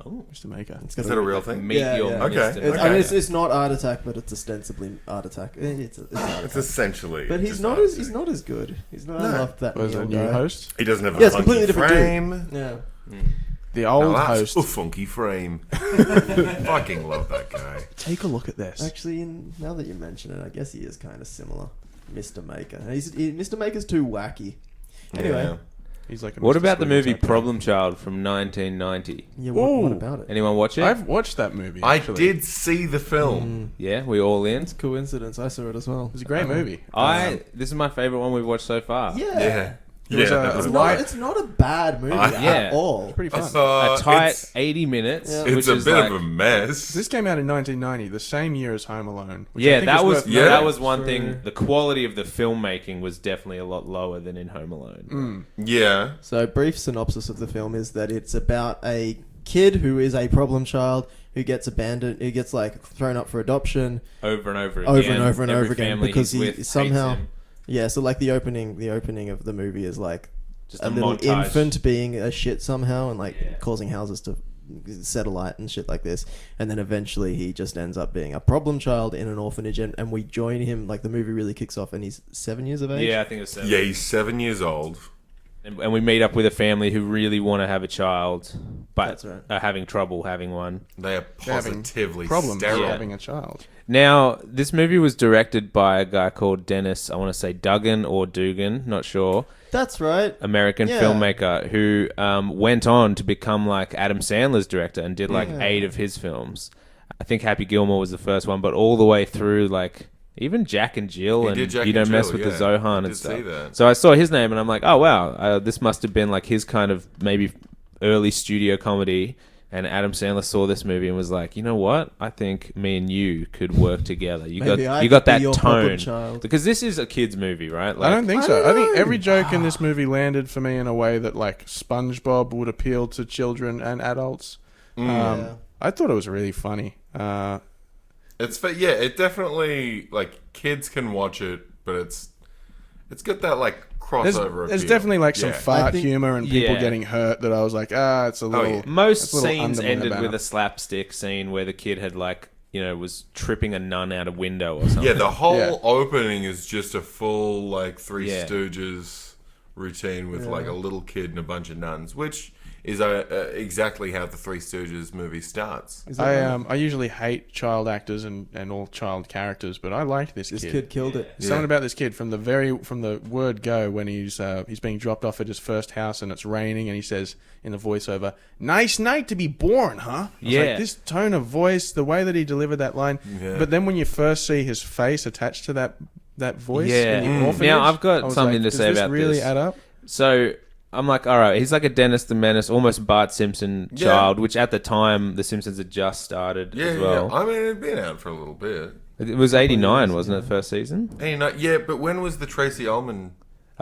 Oh, Mr. Maker. Is that a real thing? Meet your Mr. Okay. Maker. I mean, it's not Art Attack, but it's ostensibly Art Attack. It's Art Attack. It's essentially. But he's not as good. He's not. I loved that. Was a Neil new guy. host? He doesn't have a Yeah, it's funky completely different frame. Yeah. The old Now that's host. a funky frame. Fucking love that guy. Take a look at this. Actually, now that you mention it, I guess he is kind of similar. Mr. Maker. Mr. Maker's too wacky. Anyway. Yeah. He's like a What Mr. about the Squiggles movie type guy. Problem Child from 1990? Yeah, what Ooh. about it? Anyone watch it? I've watched that movie. I Actually. did see the film. Yeah, we all in. It's a coincidence. I saw it as well. It was a great movie. This is my favorite one we've watched so far. Yeah. It was a It's light- not, it's not a bad movie Yeah. at all. Pretty fun. A tight it's 80 minutes. Yeah. Which it's a is bit like, of a mess. This came out in 1990, the same year as Home Alone. Which I Yeah, think that is was worth Yeah. that noting. was one Sure. thing. The quality of the filmmaking was definitely a lot lower than in Home Alone. Yeah. So, brief synopsis of the film is that it's about a kid who is a problem child who gets abandoned, who gets like thrown up for adoption Over and over again. over and over and Every over again family because he's he with hates somehow. him. Yeah, so like the opening of the movie is like Just a a little montage. infant being a shit somehow and like Yeah. causing houses to set alight and shit like this, and then eventually he just ends up being a problem child in an orphanage, and we join him. Like the movie really kicks off, and he's 7 years of age. Yeah, I think it's 7. Yeah, he's 7 years old. And we meet up with a family who really want to have a child, but That's right. are having trouble having one. They are They're having positively problems sterile. having a child. Now, this movie was directed by a guy called Denis, I want to say Dugan or Dugan, not sure, That's right. American Yeah. filmmaker who went on to become like Adam Sandler's director and did like Yeah. 8 of his films. I think Happy Gilmore was the first one, but all the way through like even Jack and Jill He and did Jack You Don't and Mess Jill, with the yeah. Zohan I and did stuff. see that. So I saw his name and I'm like, oh wow, this must have been like his kind of maybe early studio comedy. And Adam Sandler saw this movie and was like, you know what? I think me and you could work together. You Maybe I got could be that your problem tone child. because this is a kids movie, right? I don't think I so. don't I think know. every joke in this movie landed for me in a way that like SpongeBob would appeal to children and adults. Yeah. I thought it was really funny. It definitely like kids can watch it, but it's got that like crossover. There's appeal. definitely like some Yeah. fart I think- humor and people Yeah. getting hurt that I was like, it's a little. yeah. Most it's a little scenes underwhelming ended about with it. a slapstick scene where the kid had like, was tripping a nun out a window or something. Yeah, the whole Yeah. opening is just a full like Three Yeah. Stooges routine with Yeah. like a little kid and a bunch of nuns, which is exactly how the Three Stooges movie starts. Is that right? I usually hate child actors and all child characters, but I liked this This kid. kid killed it. Something about this kid from the word go when he's being dropped off at his first house and it's raining and he says in the voiceover, "Nice night to be born, huh?" I was Yeah. like, this tone of voice, the way that he delivered that line. Yeah. But then when you first see his face attached to that voice, Yeah. in the orphanage, Now, I've got I was something to does say this about really this. add up? So I'm like, all right, he's like a Dennis the Menace, almost Bart Simpson Yeah. child, which at the time The Simpsons had just started Yeah, as well. yeah. I mean, it'd been out for a little bit. It was 89, wasn't it, first season? 89, yeah, but when was the Tracy Ullman?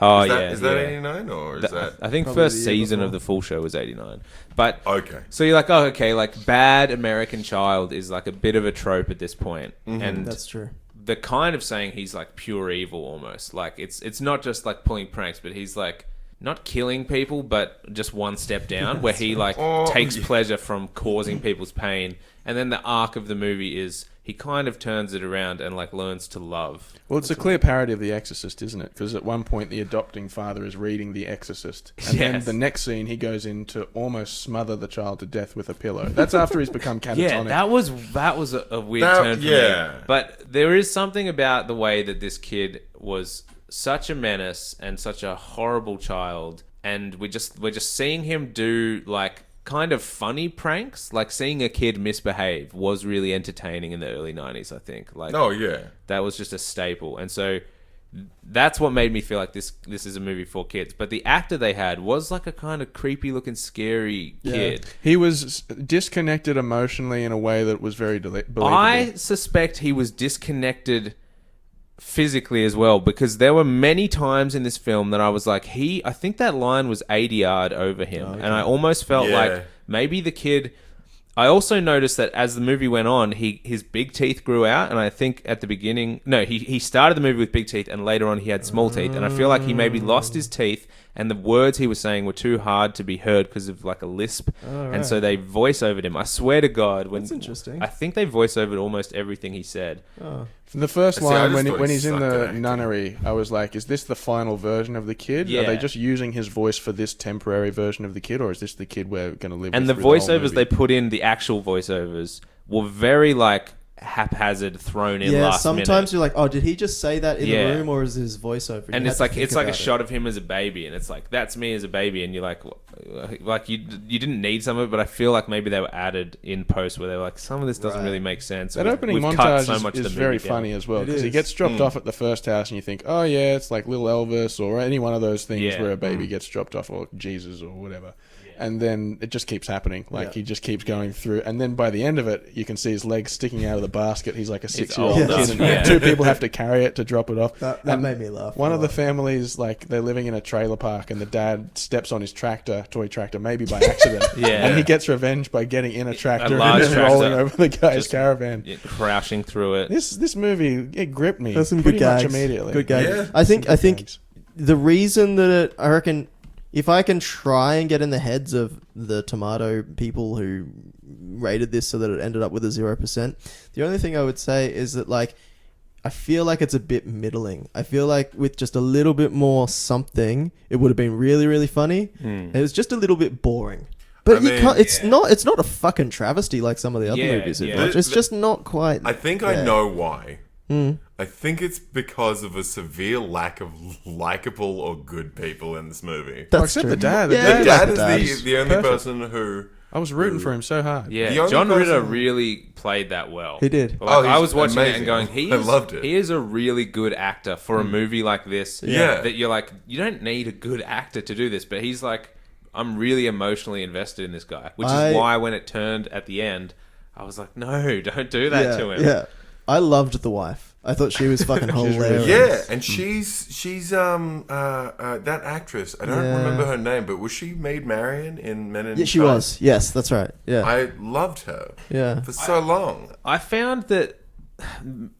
Oh, Is that, yeah. is that yeah. 89 or is that? I think Probably first the year season of before. the full show was 89. But Okay. so you're like, oh, okay, like bad American child is like a bit of a trope at this point. And That's true. the kind of saying he's like pure evil almost. Like it's not just like pulling pranks, but he's like not killing people, but just one step down where he like takes pleasure from causing people's pain. And then the arc of the movie is he kind of turns it around and like learns to love. Well, it's a clear parody of The Exorcist, isn't it? Because at one point the adopting father is reading The Exorcist, and then Yes. the next scene he goes in to almost smother the child to death with a pillow. That's after he's become catatonic. Yeah, that was a weird That- turn for yeah. me. But there is something about the way that this kid was such a menace and such a horrible child, and we're just seeing him do like kind of funny pranks. Like seeing a kid misbehave was really entertaining in the early 90s, I think. Like Oh, yeah. that was just a staple. And so that's what made me feel like this is a movie for kids. But the actor they had was like a kind of creepy looking scary kid. He was disconnected emotionally in a way that was very believable. I suspect he was disconnected physically as well, because there were many times in this film that I was like, I think that line was 80 yard over him. And I almost felt Yeah. like maybe the kid... I also noticed that as the movie went on, his big teeth grew out, and I think at the beginning... No, he started the movie with big teeth, and later on he had small teeth, and I feel like he maybe lost his teeth and the words he was saying were too hard to be heard because of like a lisp, and so they voice overed him. I swear to God, That's interesting. I think they voice overed almost everything he said. From the first See, I line, just thought when he he's in sucked at the acting. nunnery, I was like, is this the final version of the kid? Yeah. Are they just using his voice for this temporary version of the kid, or is this the kid we're going to live And with the through whole voiceovers movie? they put in, the actual voiceovers, were very like haphazard, thrown in last sometimes minute. you're like, oh, did he just say that in Yeah. the room, or is his voiceover? And You it's had like to think a about it. shot of him as a baby, and it's like, that's me as a baby, and you're like you didn't need some of it, but I feel like maybe they were added in post where they were like, some of this doesn't Right. really make sense. That We've- opening we've cut montage so much of is the very movie down. funny as well, It because he is. gets dropped off at the first house, and you think, oh yeah, it's like Little Elvis or any one of those things Yeah. where a baby gets dropped off, or Jesus or whatever. And then it just keeps happening. Like, he just keeps going through. And then by the end of it, you can see his legs sticking out of the basket. He's like a 6-year-old old kid. enough, And yeah. two people have to carry it to drop it off. That And made me laugh. One a of the lot. families, like, they're living in a trailer park, and the dad steps on his toy tractor, maybe by accident. Yeah. And he gets revenge by getting in a tractor and large just tractor. rolling over the guy's Just- caravan. Yeah, crashing through it. This movie, it gripped me There's some pretty good much gags. immediately. Good gags. Yeah. I think Gags. the reason that I reckon, if I can try and get in the heads of the tomato people who rated this so that it ended up with a 0%, the only thing I would say is that, like, I feel like it's a bit middling. I feel like with just a little bit more something, it would have been really, really funny. It was just a little bit boring. But I you mean, can't. It's not a fucking travesty like some of the other Yeah, movies we've yeah. watched. It's just not quite. I think I there. know why. Hmm. I think it's because of a severe lack of likable or good people in this movie. That's except true. the dad. Yeah, The dad's dad the dad is is the only perfect. person who... I was rooting for him so hard. Yeah, The only John Ritter person- really played that well. He did. Like, Oh, he's I was watching it amazing. and going, I loved it. He is a really good actor for a movie like this. Yeah. That you're like, you don't need a good actor to do this, but he's like, I'm really emotionally invested in this guy, which is why when it turned at the end, I was like, no, don't do that to him. Yeah, I loved the wife. I thought she was fucking hilarious. Yeah, and she's that actress. I don't Yeah. remember her name, but was she Maid Marian in Men in Yeah, she Tights? was. Yes, that's right. Yeah, I loved her yeah. for so long. I found that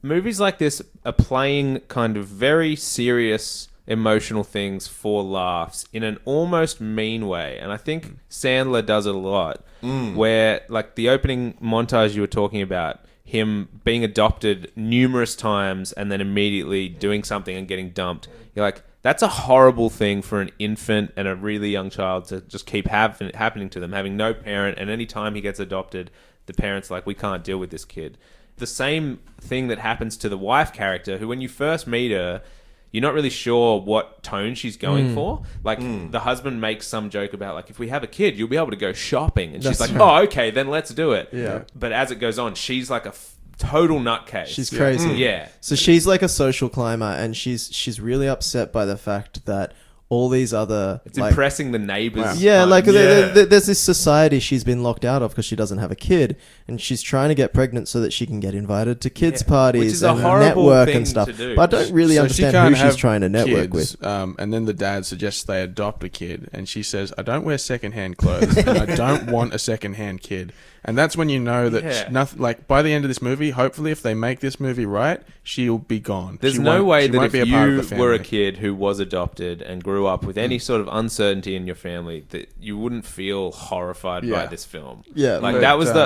movies like this are playing kind of very serious emotional things for laughs in an almost mean way, and I think Sandler does it a lot. Where, like, the opening montage you were talking about, him being adopted numerous times and then immediately doing something and getting dumped, you're like, that's a horrible thing for an infant and a really young child to just keep happening to them, having no parent, and any time he gets adopted, the parent's like, we can't deal with this kid. The same thing that happens to the wife character, who when you first meet her, you're not really sure what tone she's going for. Like, the husband makes some joke about, like, if we have a kid, you'll be able to go shopping. And she's That's like, right. oh, okay, then let's do it. Yeah. But as it goes on, she's like a total nutcase. She's crazy. Yeah. So she's like a social climber, and she's really upset by the fact that all these other It's like, impressing the neighbors. yeah, like Yeah. there's this society she's been locked out of because she doesn't have a kid, and she's trying to get pregnant so that she can get invited to kids' Yeah. parties Which is a and horrible network thing and stuff. to do. But I don't really So understand she can't who she's have trying to network kids, with. and then the dad suggests they adopt a kid, and she says, "I don't wear secondhand clothes, and I don't want a secondhand kid." And that's when you know that Yeah. nothing. Like, by the end of this movie, hopefully, if they make this movie right, she'll be gone. There's She no won't- way she that won't if be a part of the you were a family. kid who was adopted and grew up with any sort of uncertainty in your family, that you wouldn't feel horrified by Yeah. this film. Yeah, like but,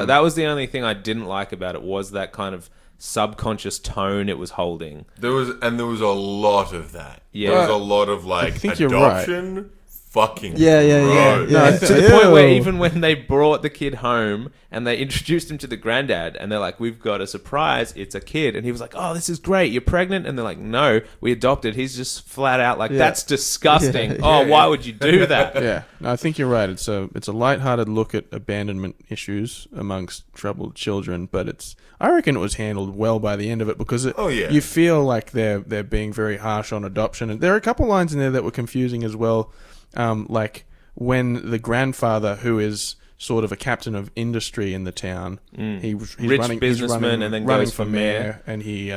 that was the only thing I didn't like about it, was that kind of subconscious tone it was holding. There was a lot of that. Yeah. There was a lot of like think you're right. adoption. Fucking Yeah. gross. Yeah. To the point where Ew. even when they brought the kid home and they introduced him to the granddad and they're like, we've got a surprise, it's a kid. And he was like, oh, this is great, you're pregnant? And they're like, no, we adopted. He's just flat out like, Yeah. that's disgusting. Yeah. Oh, why would you do that? Yeah, no, I think you're right. It's a lighthearted look at abandonment issues amongst troubled children, but I reckon it was handled well by the end of it, because you feel like they're being very harsh on adoption, and there are a couple lines in there that were confusing as well, like when the grandfather, who is sort of a captain of industry in the town, he's Rich running, businessman, and then running goes for mayor. and he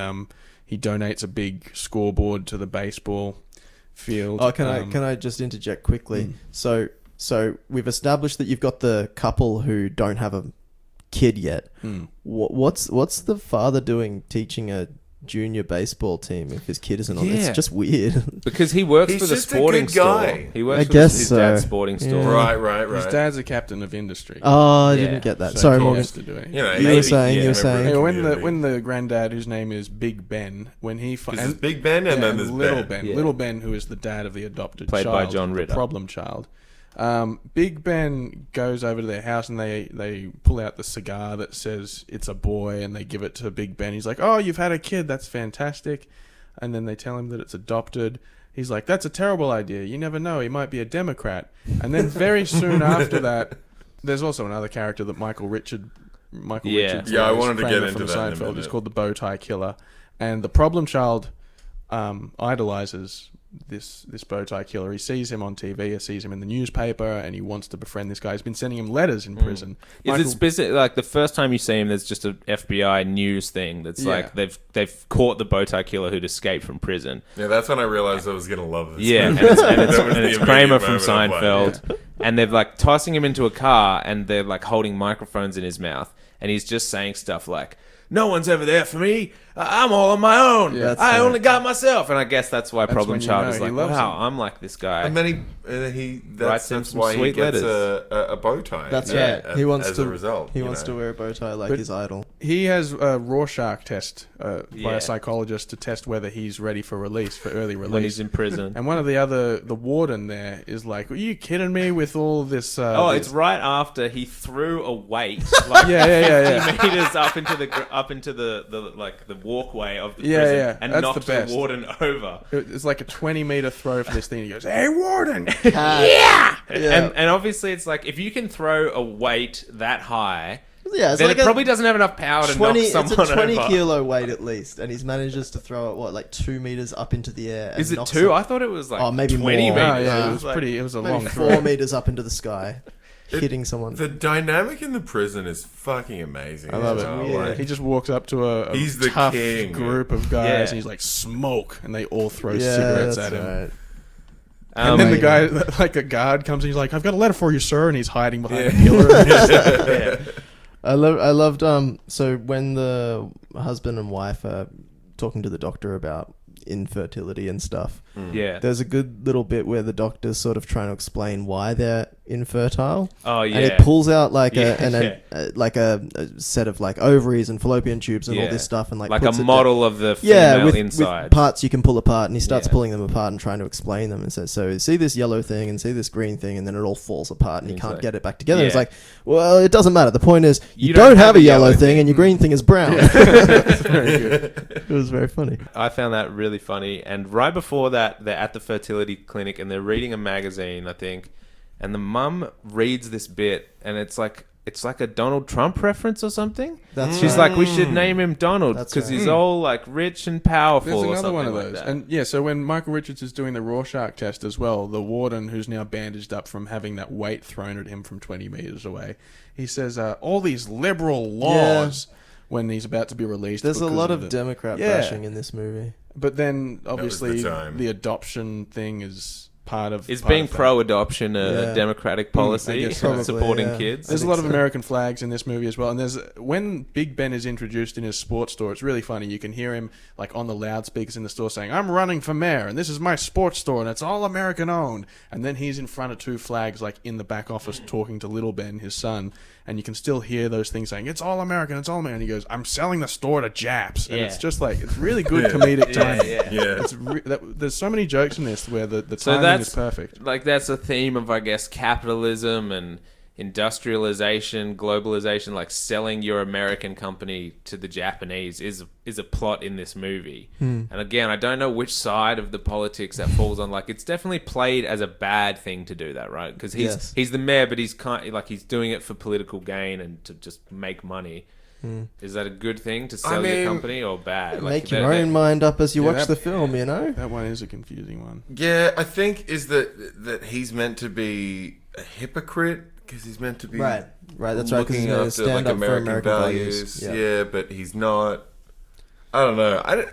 donates a big scoreboard to the baseball field. Oh, can I just interject quickly? So we've established that you've got the couple who don't have a kid yet. What's the father doing teaching a junior baseball team if his kid isn't on. Yeah. It's just weird. Because he works He's for the just a sporting good store. guy. He works I for guess his so. dad's sporting Yeah. store. Right. His dad's a captain of industry. Oh, I Yeah. didn't get that. So Sorry, he Morgan. has to do it. You know, You maybe- were saying. Anyway, when the granddad, whose name is Big Ben, when he There's Big Ben and then there's Little Ben. Ben, Yeah. Little Ben, who is the dad of the adopted Played by child, John the Ritter. problem child. Big Ben goes over to their house and they pull out the cigar that says it's a boy and they give it to Big Ben. He's like, "Oh, you've had a kid. That's fantastic." And then they tell him that it's adopted. He's like, "That's a terrible idea. You never know. He might be a Democrat." And then very soon after that, there's also another character that Michael Richards. Yeah, I wanted to get Kramer into from that in a Seinfeld. minute. It's called the Bow Tie Killer, and the problem child idolizes this bow tie killer. He sees him on TV, he sees him in the newspaper, and he wants to befriend this guy. He's been sending him letters in prison. Is it specific? Like the first time you see him, there's just an FBI news thing that's Yeah. like they've caught the bow tie killer who'd escaped from prison. Yeah, that's when I realized I was gonna love this. Yeah, and movie. it's, That was and the it's immediate Kramer from moment I'm like, Seinfeld, and they're like tossing him into a car, and they're like holding microphones in his mouth, and he's just saying stuff like, "No one's ever there for me. I'm all on my own. Yeah, I only got myself." And I guess that's why Problem when you Child know is he like, loves "Wow, him. I'm like this guy." And then Writes him that's some why he sweet gets letters. a bow tie. That's Yeah. right. He wants as to. a result. He you wants know. to wear a bow tie like But- his idol. He has a Rorschach test by Yeah. a psychologist to test whether he's ready for release, for early when release. he's in prison. And one of the warden there is like, "Are you kidding me with all this?" Oh, this- it's right after he threw a weight like yeah. 50 meters up into the like the walkway of the Yeah, prison yeah. and That's knocked the best. warden over. It's like a 20-meter throw for this thing. He goes, "Hey, warden!" And obviously it's like if you can throw a weight that high, Yeah, it's then like it probably doesn't have enough power to 20. knock It's someone a 20 over. kilo weight at least, and he's manages to throw it like 2 meters up into the air. And Is it knock 2? some- I thought it was like Oh, maybe 20 more. meters. Oh, yeah, I it was was like, pretty. It was a maybe long 4 throw. meters up into the sky, hitting someone. The dynamic in the prison is fucking amazing. I love as it. well. Yeah. Like, He just walks up to a He's the tough king. group of guys, Yeah. and he's like, "Smoke," and they all throw Yeah, cigarettes that's at him. right. And then the Amazing. guy, like a guard, comes and he's like, "I've got a letter for you, sir," and he's hiding behind a Yeah. pillar. yeah. I loved so when the husband and wife are talking to the doctor about infertility and stuff, Yeah. there's a good little bit where the doctor's sort of trying to explain why they're infertile. Oh yeah. And it pulls out like Yeah, a set of like ovaries and fallopian tubes and all Yeah. this stuff, and like like a puts it model of the yeah, female with inside. parts you can pull apart, and he starts Yeah. pulling them apart and trying to explain them, and says, "So see this yellow thing and see this green thing, and then it all falls apart, and you He's can't like- get it back together." Yeah. It's like, well, it doesn't matter. The point is, you, You don't have a yellow thing, and your green thing is brown. Very good. It was very funny. I found that really funny. And right before that, they're at the fertility clinic and they're reading a magazine, I think. And the mum reads this bit, and it's like a Donald Trump reference or something. That's She's right. like, we should name him Donald That's because right. he's all like rich and powerful. There's or another one of something those. like that. And yeah, so when Michael Richards is doing the Rorschach test as well, the warden, who's now bandaged up from having that weight thrown at him from 20 meters away, he says, "All these liberal laws," when he's about to be released. There's a because lot of the- Democrat Yeah. bashing in this movie. But then, was obviously, the time. the adoption thing is part of... Is part being of that. pro-adoption a Yeah. democratic I policy? guess so. Supporting Probably, yeah. kids? There's a think lot of so. American flags in this movie as well. And there's when Big Ben is introduced in his sports store, it's really funny. You can hear him like on the loudspeakers in the store saying, "I'm running for mayor, and this is my sports store, and it's all American owned." And then he's in front of two flags, like in the back office, talking to Little Ben, his son, and you can still hear those things saying, "It's all American, it's all American." And he goes, "I'm selling the store to Japs," and Yeah. it's just like it's really good comedic timing. yeah. yeah. There's so many jokes in this where the So timing that's is perfect. Like that's a theme of, I guess, capitalism and industrialization, globalization. Like selling your American company to the Japanese is a plot in this movie. And again, I don't know which side of the politics that falls on. Like it's definitely played as a bad thing to do that, right? Because Yes. he's the mayor, but he's he's doing it for political gain and to just make money. Is that a good thing to sell your mean, company or bad? Make your own mind up as you Yeah, watch that- the film, you know? That one is a confusing one. Yeah, I think is that he's meant to be a hypocrite because he's meant to be Right, that's right, 'cause he's looking gonna after stand like up for American American values. values. Yeah, but he's not. I don't know.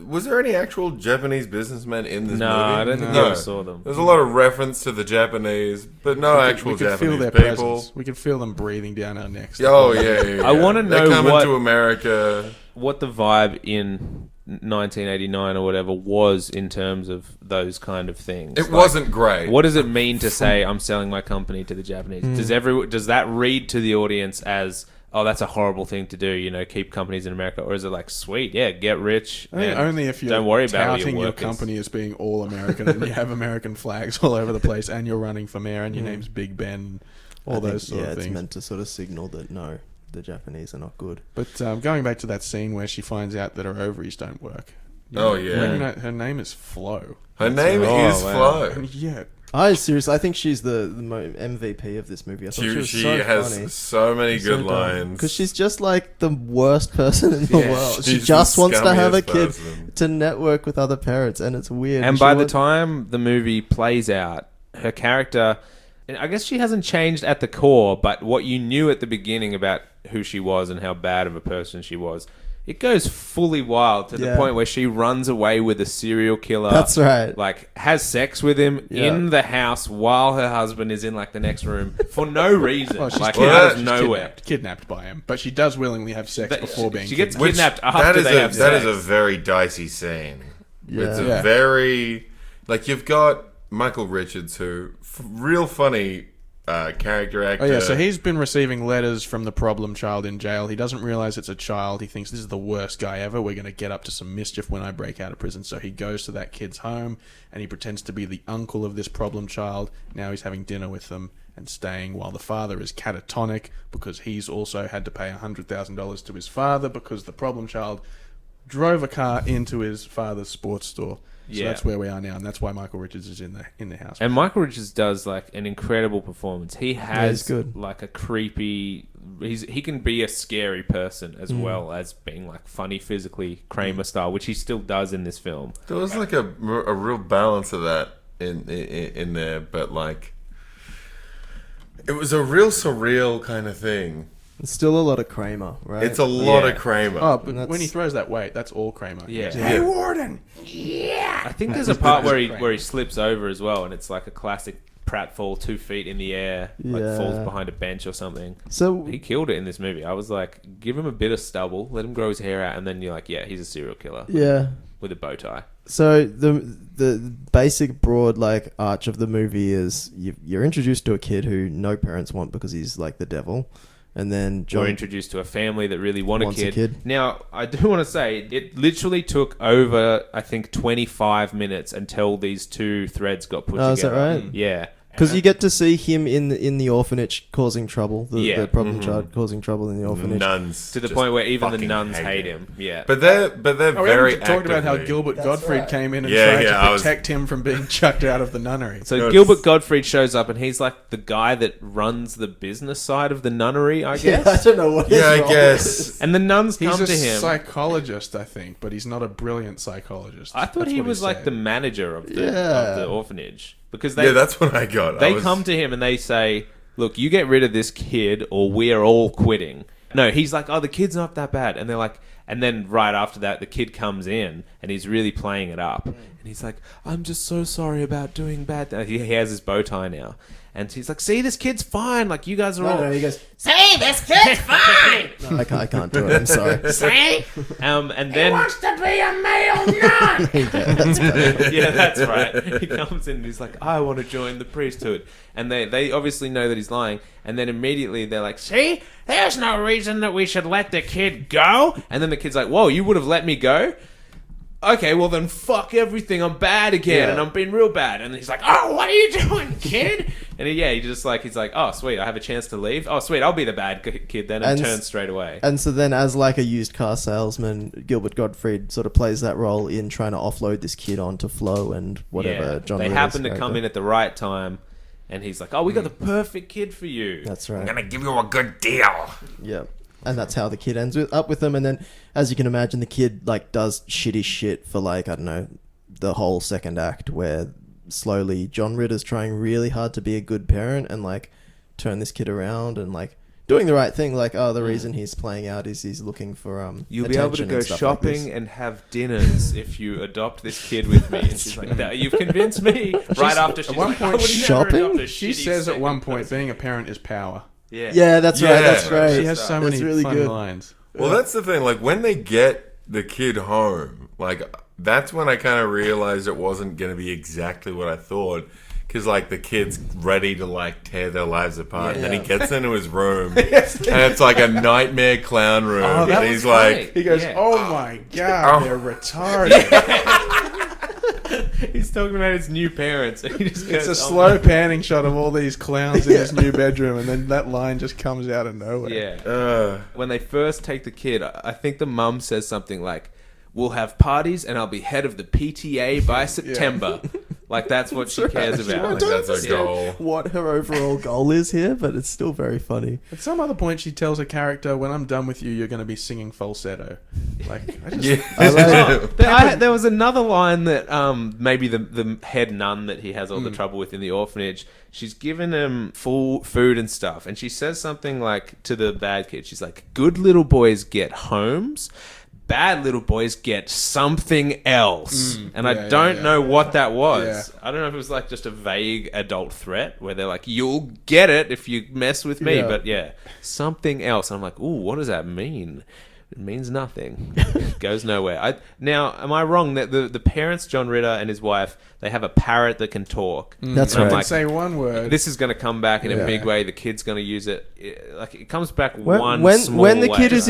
Was there any actual Japanese businessmen in this movie? No, I don't think No. I ever saw them. There's a lot of reference to the Japanese, but no actual we could feel Japanese their people. presence. We could feel them breathing down our necks. Oh yeah. I wanna They're know coming what- to America. What the vibe in 1989 or whatever was in terms of those kind of things. It wasn't great. What does it mean to say I'm selling my company to the Japanese? Does that read to the audience as, oh, that's a horrible thing to do, keep companies in America? Or is it like, sweet, yeah, get rich. I think only if you're don't worry about touting your company as being all American and you have American flags all over the place and you're running for mayor and your name's Big Ben, all those sort of things. Yeah, it's meant to sort of signal that, no, the Japanese are not good. But going back to that scene where she finds out that her ovaries don't work. Oh, yeah. Her name is Flo. Her name is Flo. And yeah. I think she's the MVP of this movie. I thought she has funny. So many good lines. Because she's just like the worst person in the world. She just wants to have a kid to network with other parents, and it's weird. And by the time the movie plays out, her character, and I guess she hasn't changed at the core, but what you knew at the beginning about who she was and how bad of a person she was, it goes fully wild to the point where she runs away with a serial killer. That's right. Like, has sex with him in the house while her husband is in, like, the next room for no reason. Well, she's out of nowhere. Kidnapped by him. But she does willingly have sex before being kidnapped. She gets kidnapped. after they have sex. That is a very dicey scene. Yeah. It's a very... Like, you've got Michael Richards, who... real funny... character actor. Oh yeah, so he's been receiving letters from the problem child in jail. He doesn't realize it's a child. He thinks this is the worst guy ever. We're going to get up to some mischief when I break out of prison. So he goes to that kid's home and he pretends to be the uncle of this problem child. Now he's having dinner with them and staying while the father is catatonic because he's also had to pay $100,000 to his father because the problem child drove a car into his father's sports store. So that's where we are now, and that's why Michael Richards is in the house. And Michael Richards does like an incredible performance. He has like a creepy. He can be a scary person as well as being like funny physically, Kramer style, which he still does in this film. There was like a real balance of that in there, but like it was a real surreal kind of thing. It's still a lot of Kramer, right? It's a lot of Kramer. Oh, but when he throws that weight, that's all Kramer. Yeah. Hey, Warden! Yeah! I think there's a part where he slips over as well, and it's like a classic pratfall, 2 feet in the air, like falls behind a bench or something. So he killed it in this movie. I was like, give him a bit of stubble, let him grow his hair out, and then you're like, yeah, he's a serial killer. Yeah. With a bow tie. So the basic broad like arch of the movie is you're introduced to a kid who no parents want because he's like the devil. And then John... We're introduced to a family that really want a kid. Now, I do want to say, it literally took over, I think, 25 minutes until these two threads got put together. Is that right? Yeah. Because you get to see him in the orphanage causing trouble. The problem child causing trouble in the orphanage. Nuns. To the point where even the nuns hate him. Yeah. But they're very actively... talked about how Gilbert Gottfried came in and tried to protect him from being chucked out of the nunnery. So Gilbert Gottfried shows up and he's like the guy that runs the business side of the nunnery, I guess. Yeah, I don't know what I guess. And the nuns come to him. He's a psychologist, I think, but he's not a brilliant psychologist. I thought he was like the manager of the orphanage. Because that's what I got. They come to him and they say, look, you get rid of this kid or we're all quitting. No, he's like, oh, the kid's not that bad. And they're like, and then right after that, the kid comes in and he's really playing it up. And he's like, I'm just so sorry about doing bad. He has his bow tie now. And he's like, see, this kid's fine. Like, you guys are all... No, he goes, see, this kid's fine. No, I can't do it. I'm sorry. See? And then... He wants to be a male nun. Yeah, that's right. He comes in and he's like, I want to join the priesthood. And they obviously know that he's lying. And then immediately they're like, see, there's no reason that we should let the kid go. And then the kid's like, whoa, you would have let me go? Okay, well then fuck everything. I'm bad again, and I'm being real bad. And he's like, oh, what are you doing, kid? And he's like, oh, sweet, I have a chance to leave. Oh, sweet, I'll be the bad kid then, and turns straight away. And so then, as like a used car salesman, Gilbert Gottfried sort of plays that role in trying to offload this kid onto Flo and whatever. John they happen to come in at the right time, and he's like, oh, we got the perfect kid for you. That's right. I'm gonna give you a good deal. Yeah. And that's how the kid ends up with them. And then, as you can imagine, the kid like does shitty shit for like, I don't know, the whole second act where slowly John Ritter's trying really hard to be a good parent and like turn this kid around and like doing the right thing. Like, the reason he's playing out is he's looking for you'll be able to go shopping and have dinners if you adopt this kid with me. And she's like, you've convinced me. Right after she's like, I would shopping? She says at one point, being a parent is power. Yeah, that's right. That's right. She has so many fun lines. Well, that's the thing. Like, when they get the kid home, Like, that's when I kind of realized it wasn't going to be exactly what I thought. Because, like, the kid's ready to, like, tear their lives apart. And then he gets into his room. And it's like a nightmare clown room. And he's like... He goes, oh my God, they're retarded. He's talking about his new parents. And he just goes, it's a slow panning shot of all these clowns in his new bedroom. And then that line just comes out of nowhere. Yeah. When they first take the kid, I think the mum says something like, we'll have parties and I'll be head of the PTA by September. Like, that's what she cares about. Like, that's her goal. What her overall goal is here, but it's still very funny. At some other point, she tells a character, when I'm done with you, you're going to be singing falsetto. Like, I just... There was another line that maybe the head nun that he has all the trouble with in the orphanage, she's given him full food and stuff, and she says something like to the bad kid, she's like, good little boys get homes, bad little boys get something else. And I don't know what that was. Yeah. I don't know if it was like just a vague adult threat where they're like, you'll get it if you mess with me. But something else. And I'm like, ooh, what does that mean? It means nothing. It goes nowhere. Now, am I wrong that the parents, John Ritter and his wife, they have a parrot that can talk? That's right. Like, can say one word. This is going to come back in a big way. The kid's going to use it. It comes back when the kid is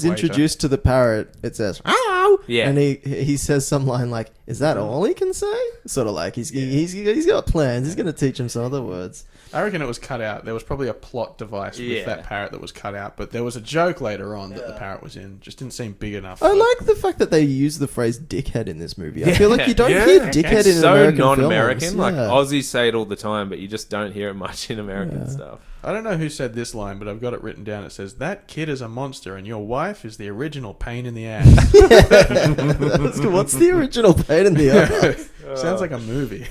introduced to the parrot, it says "ow," and he says some line like, "Is that all he can say?" Sort of like he's got plans. He's going to teach him some other words. I reckon it was cut out. There was probably a plot device with that parrot that was cut out, but there was a joke later on that the parrot was in. Just didn't seem big enough. I like the fact that they use the phrase "dickhead" in this movie. I feel like you don't hear "dickhead" in American non-American. films. Like Aussies say it all the time, but you just don't hear it much in American stuff. I don't know who said this line, but I've got it written down. It says, that kid is a monster and your wife is the original pain in the ass. What's the original pain in the ass? Sounds like a movie.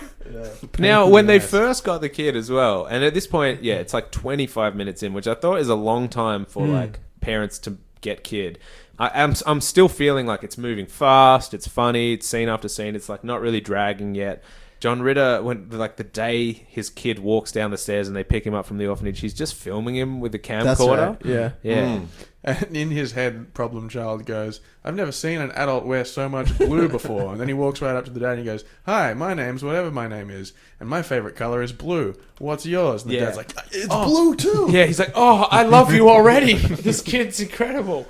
Now, when they first got the kid as well, and at this point, it's like 25 minutes in, which I thought is a long time for like parents to get kid. I'm still feeling like it's moving fast, it's funny, it's scene after scene, it's like not really dragging yet. John Ritter, when like the day his kid walks down the stairs and they pick him up from the orphanage, he's just filming him with the camcorder. That's right. And in his head, problem child goes, I've never seen an adult wear so much blue before. And then he walks right up to the dad and he goes, hi, my name's whatever my name is. And my favorite color is blue. What's yours? And the dad's like, it's blue too. Yeah, he's like, oh, I love you already. This kid's incredible.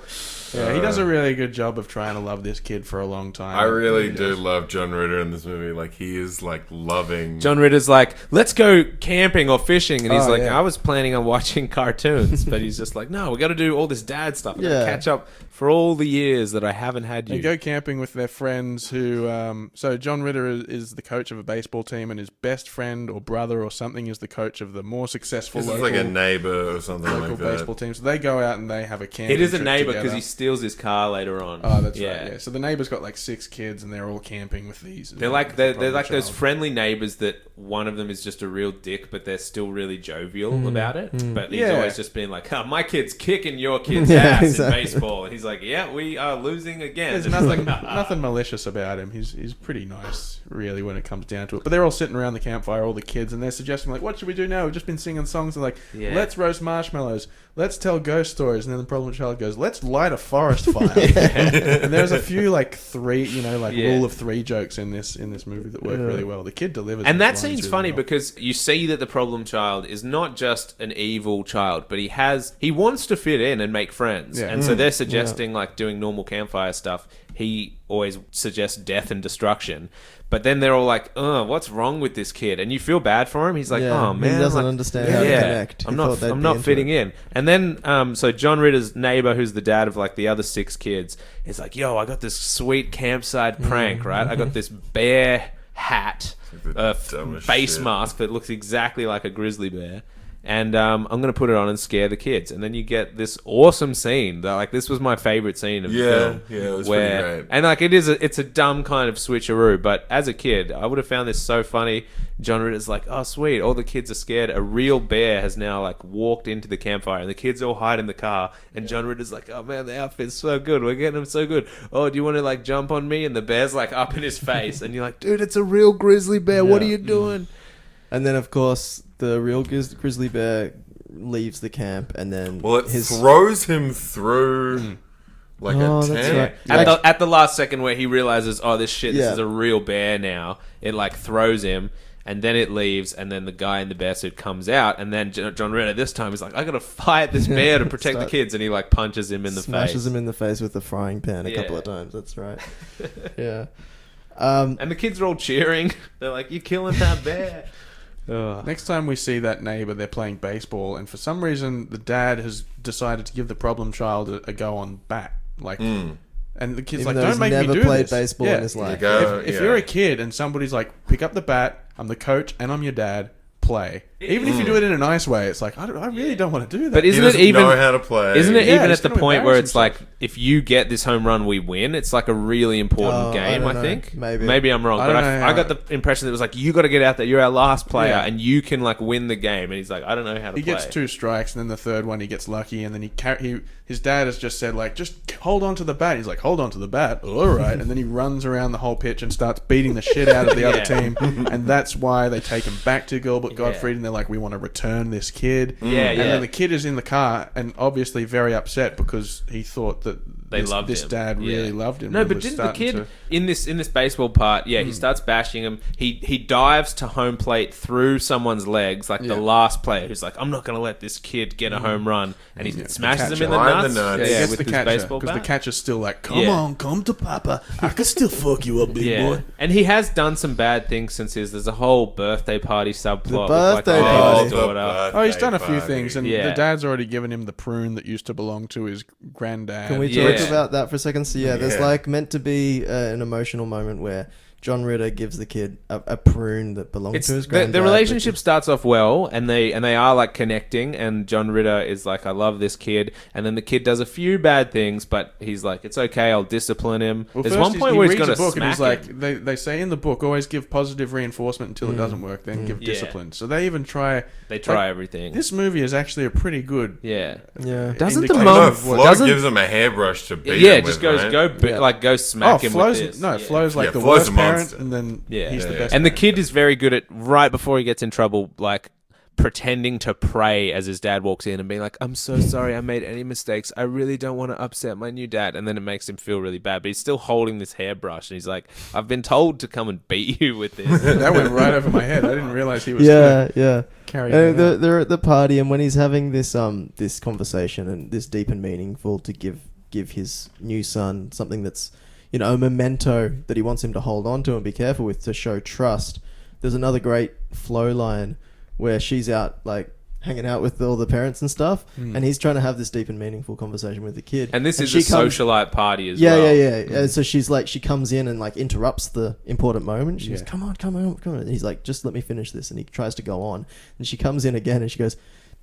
Yeah, he does a really good job of trying to love this kid for a long time. I really do love John Ritter in this movie. Like, he is, like, loving... John Ritter's like, let's go camping or fishing. And he's I was planning on watching cartoons. But he's just like, no, we got to do all this dad stuff. Catch up for all the years that I haven't had you. They go camping with their friends who... so John Ritter is the coach of a baseball team, and his best friend or brother or something is the coach of the more successful local... This is like a neighbor or something like that. Baseball team. So they go out and they have a camping It is a neighbor because he steals his car later on. Oh, that's right. Yeah. So the neighbor's got like 6 kids, and they're all camping with these. They're like those friendly neighbors that one of them is just a real dick, but they're still really jovial about it. But he's always just been like, "Oh, my kid's kicking your kid's ass in baseball," and he's like, "Yeah, we are losing again." There's nothing malicious about him. He's pretty nice, really, when it comes down to it. But they're all sitting around the campfire, all the kids, and they're suggesting like, "What should we do now? We've just been singing songs." And like, "Let's roast marshmallows. Let's tell ghost stories." And then the problem child goes, "Let's light a forest fire." And there's a few like rule of 3 jokes in this movie that work really well. The kid delivers, and that scene's really funny because you see that the problem child is not just an evil child, but he wants to fit in and make friends. And so they're suggesting like doing normal campfire stuff. He always suggests death and destruction. But then they're all like, "Oh, what's wrong with this kid?" And you feel bad for him. He's like, "Oh man, he doesn't understand how to connect. I'm not fitting in." And then, so John Ritter's neighbor, who's the dad of like the other 6 kids, is like, "Yo, I got this sweet campsite prank, right? I got this bear hat, face mask that looks exactly like a grizzly bear." And I'm going to put it on and scare the kids. And then you get this awesome scene. Like, this was my favorite scene of the film. Yeah, it was pretty great. And, like, it's a dumb kind of switcheroo. But as a kid, I would have found this so funny. John Ritter's like, oh, sweet. All the kids are scared. A real bear has now, like, walked into the campfire. And the kids all hide in the car. And John Ritter's like, oh, man, the outfit's so good. We're getting them so good. Oh, do you want to, like, jump on me? And the bear's, like, up in his face. And you're like, dude, it's a real grizzly bear. What are you doing? And then, of course... the real grizzly bear leaves the camp, and then throws him through like a tent. Right. At the last second where he realizes, oh, this is a real bear now. It like throws him. And then it leaves, and then the guy in the bear suit comes out, and then John Ritter this time is like, I gotta fight this bear to protect the kids, and he like punches him in the face. Smashes him in the face with the frying pan a couple of times, that's right. Yeah. And the kids are all cheering. They're like, you're killing that bear. Next time we see that neighbor, they're playing baseball, and for some reason, the dad has decided to give the problem child a go on bat. Like... And the kid's Even like, don't make me do this. never played baseball in his life. If you're a kid and somebody's like, pick up the bat, I'm the coach and I'm your dad, play. Even if you do it in a nice way, it's like, I really don't want to do that. But isn't it even know how to play? Isn't it even at the point where it's like, if you get this home run, we win? It's like a really important game. I think maybe I'm wrong, but I got the impression that it was like, you got to get out there. You're our last player, and you can like win the game. And he's like, I don't know how to play. He gets 2 strikes, and then the third one he gets lucky, and then his dad has just said like, just hold on to the bat. He's like, hold on to the bat, all right. And then he runs around the whole pitch and starts beating the shit out of the other team, and that's why they take him back to Gilbert Gottfried, and they're like, we want to return this kid. And then the kid is in the car and obviously very upset because he thought that this dad really loved him. No, but didn't the kid in this baseball part? Yeah, he starts bashing him. He dives to home plate through someone's legs, like the last player who's like, I'm not going to let this kid get a home run, and he smashes him in the nuts. Yeah, with the catcher because the catcher's still like, come on, come to Papa. I can still fuck you up, big boy. And he has done some bad things since there's a whole birthday party subplot. He's done a few things, and the dad's already given him the prune that used to belong to his granddad. Can we talk about that for a second? So there's like meant to be an emotional moment where John Ritter gives the kid a prune that belonged to his granddad. The relationship starts off well, and they are like connecting, and John Ritter is like, I love this kid, and then the kid does a few bad things, but he's like, it's okay, I'll discipline him. Well, there's one point where he's going to smack and he's like, they say in the book, always give positive reinforcement until it doesn't work, then give discipline. So they even try... They try everything. This movie is actually a pretty good... Doesn't the mom... Flo gives him a hairbrush to beat him with, go smack him with this. No, Flo's like the worst parent, and then he's the best and the parent. kid is very good at, right before he gets in trouble, like pretending to pray as his dad walks in and being like, I'm so sorry I made any mistakes, I really don't want to upset my new dad, and then it makes him feel really bad, but he's still holding this hairbrush and he's like, I've been told to come and beat you with this. That went right over my head. I didn't realize he was carrying they're at the party, and when he's having this this conversation and this deep and meaningful to give his new son something that's, you know, a memento that he wants him to hold on to and be careful with to show trust. There's another great Flo line where she's out like hanging out with all the parents and stuff, and he's trying to have this deep and meaningful conversation with the kid. And this is a socialite party as well. Yeah. So she's like, she comes in and like interrupts the important moment. She goes, come on. And he's like, just let me finish this. And he tries to go on. And she comes in again and she goes,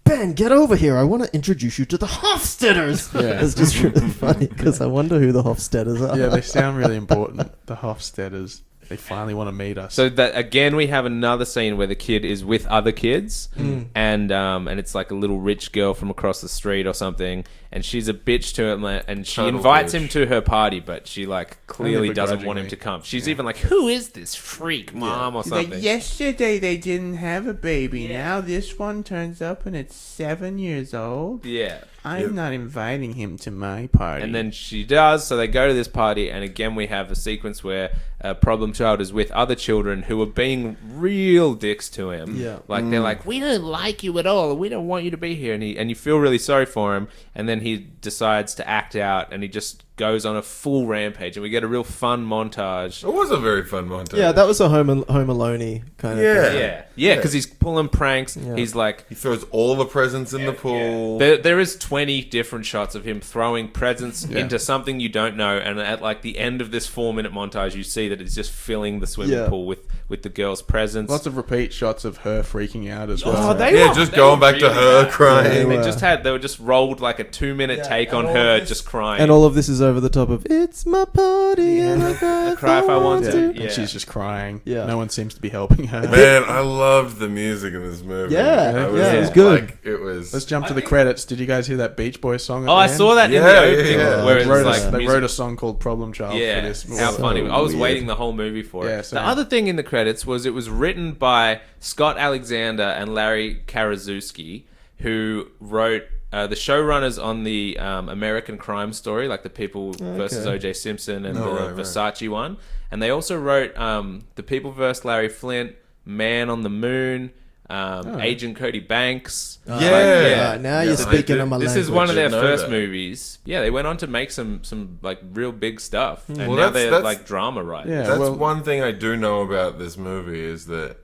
Ben, get over here. I want to introduce you to the Hofstetters. It's just really funny because I wonder who the Hofstetters are. Yeah, they sound really important. The Hofstetters. They finally want to meet us. So that again, we have another scene where the kid is with other kids, and it's like a little rich girl from across the street or something, and she's a bitch to him, and she invites him to her party, but she like clearly doesn't want him to come. She's even like, "Who is this freak, mom?" or something. Like, yesterday they didn't have a baby. Now this one turns up and it's 7 years old. Yeah. I'm not inviting him to my party. And then she does, so they go to this party, and again we have a sequence where a problem child is with other children who are being real dicks to him. Yeah. Like, they're like, we don't like you at all, we don't want you to be here. And you feel really sorry for him, and then he decides to act out, and he just goes on a full rampage, and we get a real fun montage. It was a very fun montage. Yeah, that was a Home Alone-y kind of thing. Yeah, because he's pulling pranks. Yeah. He's like... He throws all the presents in the pool. There is 20 different shots of him throwing presents into something you don't know, and at like the end of this 4-minute montage, you see that it's just filling the swimming pool with the girls' presents. Lots of repeat shots of her freaking out as well. Oh, they were going back to her crying. They were just rolled like a 2-minute take on her just crying. And all of this is over the top of, it's my party and I cry if I want to. And she's just crying. Yeah. No one seems to be helping her. Man, I loved the music in this movie. It was good. Like, it was. Let's jump to the credits. Did you guys hear that Beach Boys song? I saw that in the opening. Where they wrote a song called Problem Child for this. How funny. I was waiting the whole movie for it. The other thing in the credits was it was written by Scott Alexander and Larry Karaszewski, who wrote the showrunners on the American Crime Story, like the People versus O.J. Simpson and Versace one. And they also wrote The People versus Larry Flint, Man on the Moon, Agent Cody Banks. Now you're speaking of my language. This is one of their first movies. Yeah, they went on to make some like real big stuff, and now they're like drama writers. Yeah, that's one thing I do know about this movie is that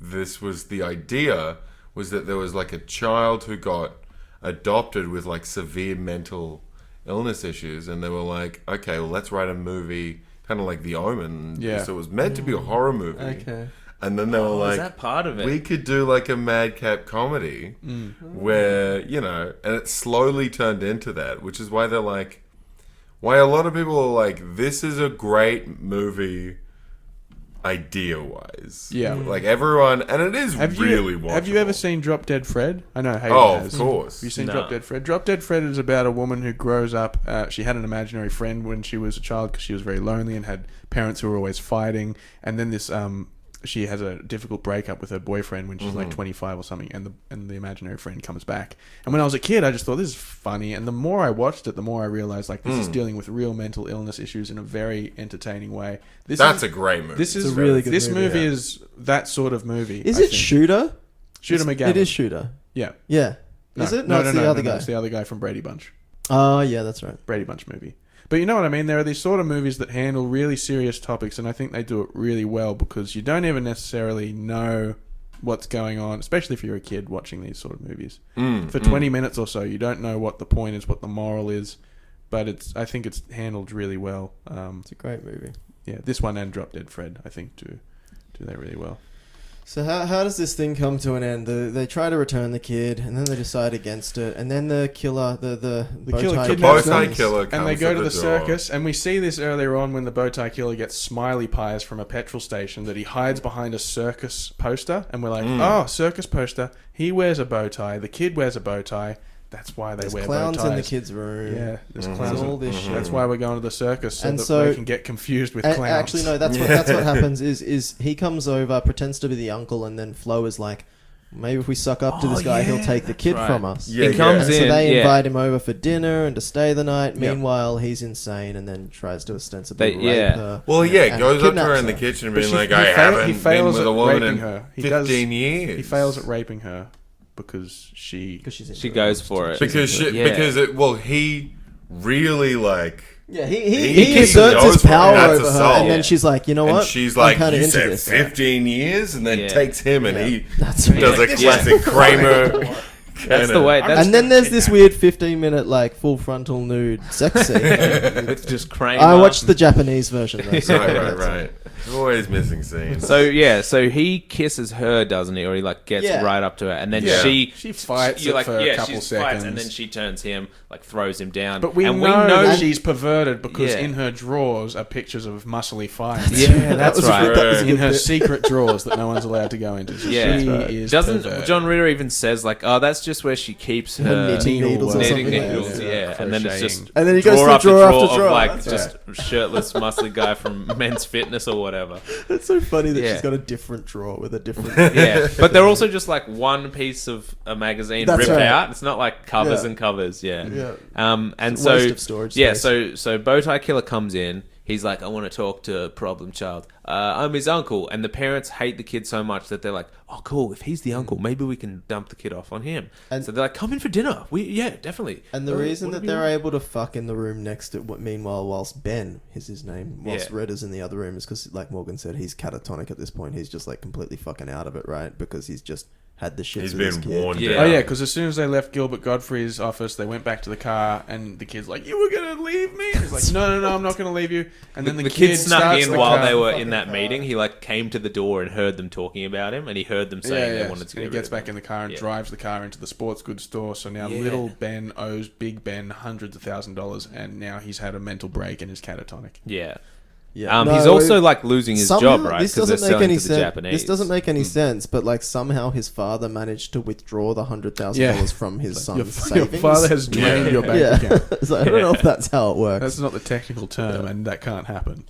this was the idea was that there was like a child who got adopted with like severe mental illness issues, and they were like, okay, well, let's write a movie kind of like The Omen. Yeah, so it was meant to be a horror movie. Okay. And then they were like, is that part of it? We could do like a madcap comedy where, you know, and it slowly turned into that, which is why they're like, why a lot of people are like, this is a great movie idea-wise. Yeah. Like everyone, and it is really watchable. Have you ever seen Drop Dead Fred? I know Hayden has. Of course. Have you seen Drop Dead Fred? Drop Dead Fred is about a woman who grows up. She had an imaginary friend when she was a child because she was very lonely and had parents who were always fighting. And then this... she has a difficult breakup with her boyfriend when she's like 25 or something, and the imaginary friend comes back. And when I was a kid, I just thought this is funny. And the more I watched it, the more I realized like this is dealing with real mental illness issues in a very entertaining way. That's a great movie. This is a really good This movie yeah. is that sort of movie. Is it Shooter? Shooter McGavin. It is Shooter. Yeah. Yeah. Is it? No, it's the other guy. It's the other guy from Brady Bunch. Oh, yeah, that's right. Brady Bunch movie. But you know what I mean? There are these sort of movies that handle really serious topics, and I think they do it really well because you don't even necessarily know what's going on, especially if you're a kid watching these sort of movies. For 20 minutes or so, you don't know what the point is, what the moral is, but I think it's handled really well. It's a great movie. Yeah, this one and Drop Dead Fred, I think, do that really well. So how does this thing come to an end? They try to return the kid, and then they decide against it, and then the killer, the bow tie killer, and they go to the circus, and we see this earlier on when the bow tie killer gets smiley pies from a petrol station that he hides behind a circus poster, and we're like, oh, circus poster. He wears a bow tie. The kid wears a bow tie. That's why they wear bow ties. There's clowns in the kids' room. Yeah, there's clowns. All this shit. That's why we're going to the circus, so they can get confused with clowns. Actually, no, that's what happens is he comes over, pretends to be the uncle, and then Flo is like, maybe if we suck up to this guy, he'll take the kid from us. Yeah, he comes in. So they invite him over for dinner and to stay the night. Meanwhile, he's insane and then tries to ostensibly rape her. Well, goes up to her in the kitchen and being like, I haven't been with a woman in 15 years. He fails at raping her. Because she goes for it. He really like... Yeah, he exerts his power over her, and then she's like, you know what? And she's like, you said 15 years? And then takes him and he does a classic Kramer... That's the way. And then there's this weird 15-minute like full frontal nude sex scene. It's just Kramer. I watched the Japanese version. Though, right. Always missing scenes. So he kisses her, doesn't he? Or he like gets right up to her, and then she fights for a couple seconds, and then she turns him, like throws him down. But we know she's perverted because in her drawers are pictures of muscly fights. Yeah, that's right. In her secret drawers that no one's allowed to go into. So she is Doesn't perverted. John Ritter even says like, oh, that's just where she keeps her knitting needles, and then it's just and then he goes drawer after drawer drawer after drawer of like just shirtless, muscly guy from Men's Fitness or whatever. It's so funny that she's got a different drawer with a different. But they're also just like one piece of a magazine ripped out. It's not like covers and covers. And it's so waste of storage space. so Bowtie Killer comes in. He's like, I want to talk to Problem Child. I'm his uncle. And the parents hate the kid so much that they're like, oh, cool. If he's the uncle, maybe we can dump the kid off on him. And so they're like, come in for dinner. Definitely. And the reason that they're able to fuck in the room next to meanwhile, whilst Ben is his name, whilst Red is in the other room, is because, like Morgan said, he's catatonic at this point. He's just like completely fucking out of it, right? Because he's just had the shit. He's been warned. Oh yeah, because as soon as they left Gilbert Godfrey's office, they went back to the car, and the kid's like, "You were gonna leave me?" And he's like, "No, I'm not gonna leave you." And then the kid snuck in while they were in that meeting. He like came to the door and heard them talking about him, and he heard them saying they wanted to. And he gets back in the car and drives the car into the sports goods store. So now little Ben owes Big Ben hundreds of $1,000s, and now he's had a mental break and is catatonic. Yeah. He's also like losing his job, right? This doesn't make any sense. This doesn't make any sense. But like somehow his father managed to withdraw the $100,000 from his son's savings. Your father has drained your bank account. So I don't know if that's how it works. That's not the technical term, and that can't happen.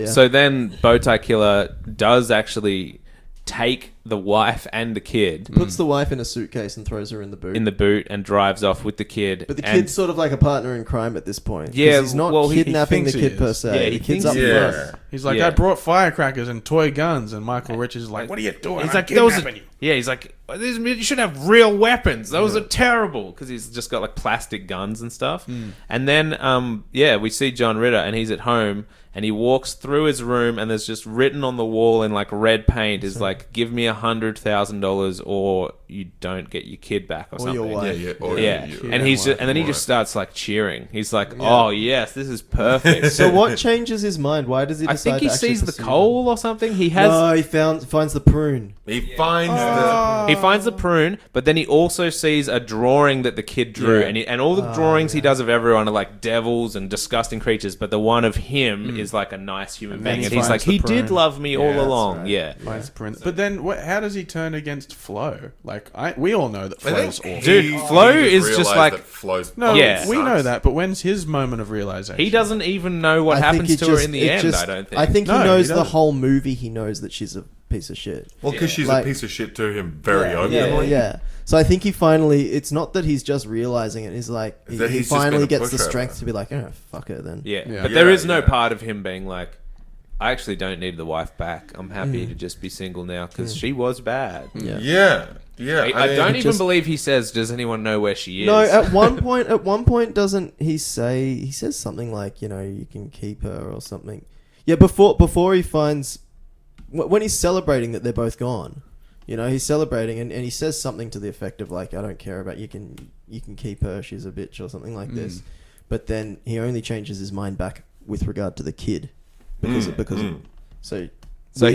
So then Bowtie Killer does actually take the wife and the kid. Puts the wife in a suitcase and throws her in the boot. And drives off with the kid. But the kid's sort of like a partner in crime at this point. Yeah, he's not kidnapping the kid per se. Yeah, the kid's up front. He's like, I brought firecrackers and toy guns, and Michael Richards is like, what are you doing? He's like, kidnapping you. Yeah, he's like, you should have real weapons. Those are terrible. Because he's just got like plastic guns and stuff. And then, we see John Ritter, and he's at home. And he walks through his room, and there's just written on the wall in like red paint is like, "Give me $100,000, or you don't get your kid back, or something." Your wife. And then he just starts like cheering. He's like, "Oh yes, this is perfect." So what changes his mind? Why does he decide? I think he sees the coal or something. He has. No, he finds the prune. He finds the prune, but then he also sees a drawing that the kid drew, and all the drawings he does of everyone are like devils and disgusting creatures, but the one of him is like a nice human being, and he's like, he did love me all along. Right. Finds the prune. But then, how does he turn against Flo? Like, we all know that Flo's awful. Dude, Flo is just like we know that, but when's his moment of realization? He doesn't even know what happens to her in the end. I don't think. I think he knows the whole movie. He knows that she's a piece of shit. Well, because she's a piece of shit to him very openly. Yeah. So I think he finally, it's not that he's just realizing it. He's like, he finally gets the strength to be like, oh, fuck her then. Yeah. But there is no part of him being like, I actually don't need the wife back. I'm happy to just be single now because she was bad. Yeah. I don't even believe he says, does anyone know where she is? No, at one point doesn't he say, he says something like, you can keep her or something. Yeah, before he finds, when he's celebrating that they're both gone, he's celebrating and he says something to the effect of like, I don't care about you can keep her, she's a bitch or something like this. But then he only changes his mind back with regard to the kid so he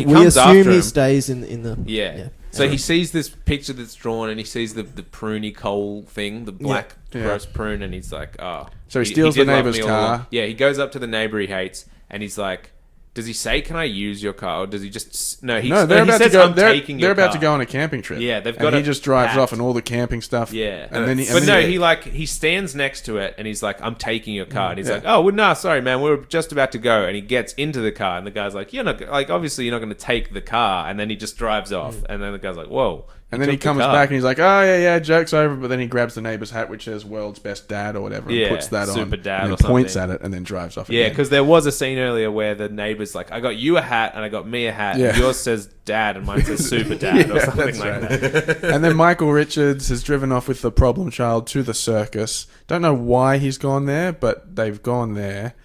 comes after him. He stays in the So he sees this picture that's drawn and he sees the pruny coal thing, the black gross prune, and he's like, oh. So he steals the neighbor's car. Yeah, he goes up to the neighbor he hates and he's like, does he say, can I use your car? Or does he just... No, they're about to go. They're about to go on a camping trip. Yeah, they've got he just drives off and all the camping stuff. Yeah. And then he stands next to it and he's like, I'm taking your car. And he's like, oh, well, no, sorry, man. We're just about to go. And he gets into the car and the guy's like, obviously you're not going to take the car. And then he just drives off. And then the guy's like, whoa. And then he comes back and he's like, oh, yeah, joke's over. But then he grabs the neighbor's hat, which says world's best dad or whatever, and puts that on. Super dad and or then points at it and then drives off again. Yeah, because there was a scene earlier where the neighbor's like, I got you a hat and I got me a hat. Yeah. And yours says dad and mine says super dad or something like that. And then Michael Richards has driven off with the problem child to the circus. Don't know why he's gone there, but they've gone there.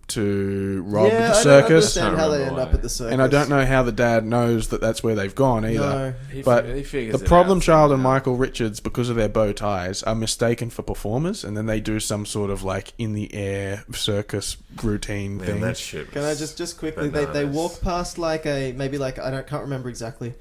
To rob the circus. I don't understand how they end up at the circus. And I don't know how the dad knows that that's where they've gone either. No, but the problem child and Michael Richards, because of their bow ties, are mistaken for performers, and then they do some sort of like in the air circus routine thing. That shit. Can I just quickly? They walk past like can't remember exactly.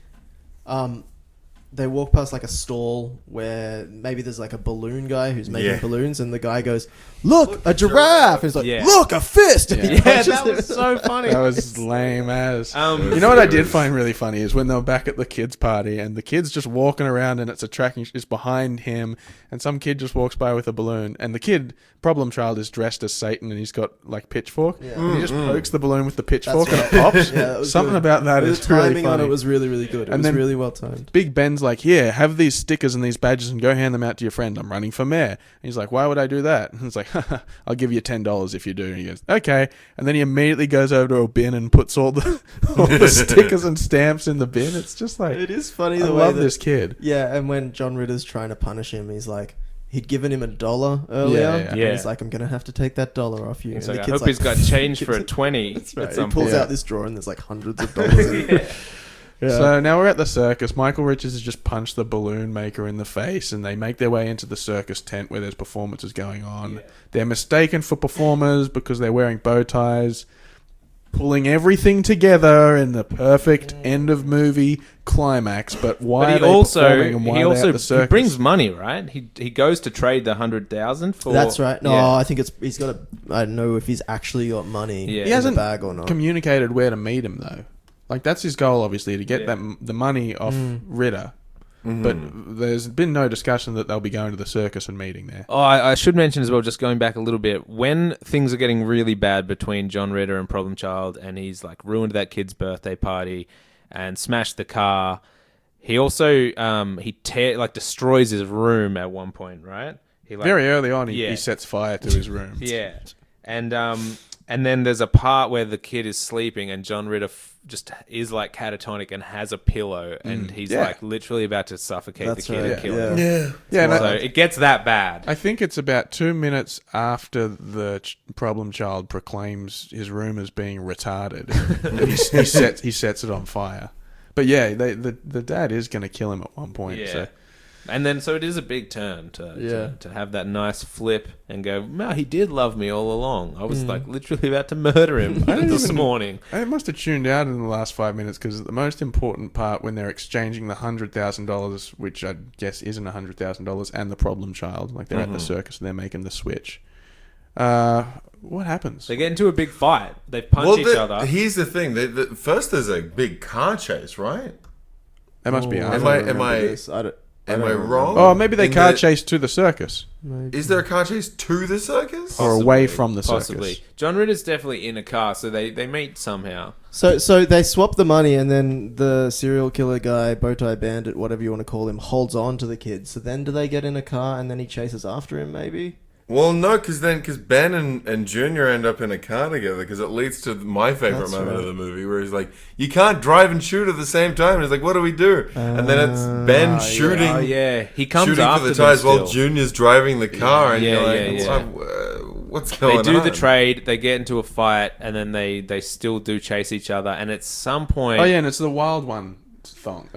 They walk past like a stall where maybe there's like a balloon guy who's making balloons, and the guy goes, "Look, a giraffe!" He's like, "Look, a fist!" Yeah, that was so funny. That was lame as. You know what I did find really funny is when they were back at the kids' party, and the kid's just walking around, and it's behind him, and some kid just walks by with a balloon, and the kid, problem child, is dressed as Satan, and he's got like pitchfork, and he just pokes the balloon with the pitchfork, and it pops. Something about that is really funny. The timing on it was really, really good. It was really well timed. Big Ben's like, here, have these stickers and these badges and go hand them out to your friend. I'm running for mayor. And he's like, why would I do that? And it's like, I'll give you $10 if you do. And he goes, okay. And then he immediately goes over to a bin and puts all the stickers and stamps in the bin. It's just like, it is funny. I love this kid. Yeah, and when John Ritter's trying to punish him, he's like, he'd given him $1 earlier. And he's like, I'm going to have to take that $1 off you. And like, I hope he's got change for a 20. That's right. He pulls out this drawer and there's like hundreds of dollars in it. Yeah. So now we're at the circus. Michael Richards has just punched the balloon maker in the face, and they make their way into the circus tent where there's performances going on. They're mistaken for performers because they're wearing bow ties, pulling everything together in the perfect end of movie climax. But why are they performing and why are they at the circus? He brings money, right? He goes to trade the $100,000 for. That's right. No, I think he's got I don't know if he's actually got money in the bag or not. Communicated where to meet him though. Like, that's his goal, obviously, to get the money off Ritter. Mm-hmm. But there's been no discussion that they'll be going to the circus and meeting there. Oh, I should mention as well, just going back a little bit, when things are getting really bad between John Ritter and Problem Child, and he's like ruined that kid's birthday party, and smash the car. He also destroys his room at one point, right? Very early on, he sets fire to his room. Yeah, and then there's a part where the kid is sleeping and John Ritter just is like catatonic and has a pillow and he's like literally about to suffocate the kid and kill him. Yeah. So it gets that bad. I think it's about 2 minutes after the problem child proclaims his room as being retarded. he sets it on fire. But yeah, the dad is going to kill him at one point. Yeah. So. And then, so it is a big turn to have that nice flip and go, no, he did love me all along. I was like literally about to murder him this morning. I must have tuned out in the last 5 minutes because the most important part when they're exchanging the $100,000, which I guess isn't $100,000, and the problem child, like they're at the circus and they're making the switch. What happens? They get into a big fight. They punch each other. Here's the thing. First, there's a big car chase, right? That must be. Am I wrong? Oh, maybe they car chase to the circus. Maybe. Is there a car chase to the circus? Or away from the circus? Possibly. John Ritter's definitely in a car, so they meet somehow. So they swap the money, and then the serial killer guy, bowtie bandit, whatever you want to call him, holds on to the kid. So then do they get in a car, and then he chases after him, maybe? Well, no, because Ben and Junior end up in a car together, because it leads to my favorite moment of the movie, where he's like, you can't drive and shoot at the same time. And he's like, what do we do? And then it's Ben shooting. Oh, yeah. He comes shooting after for the tires them while Junior's driving the car. And you're like, what's going on? They do the trade, they get into a fight, and then they still do chase each other. And at some point... Oh, yeah, and it's the Wild One song.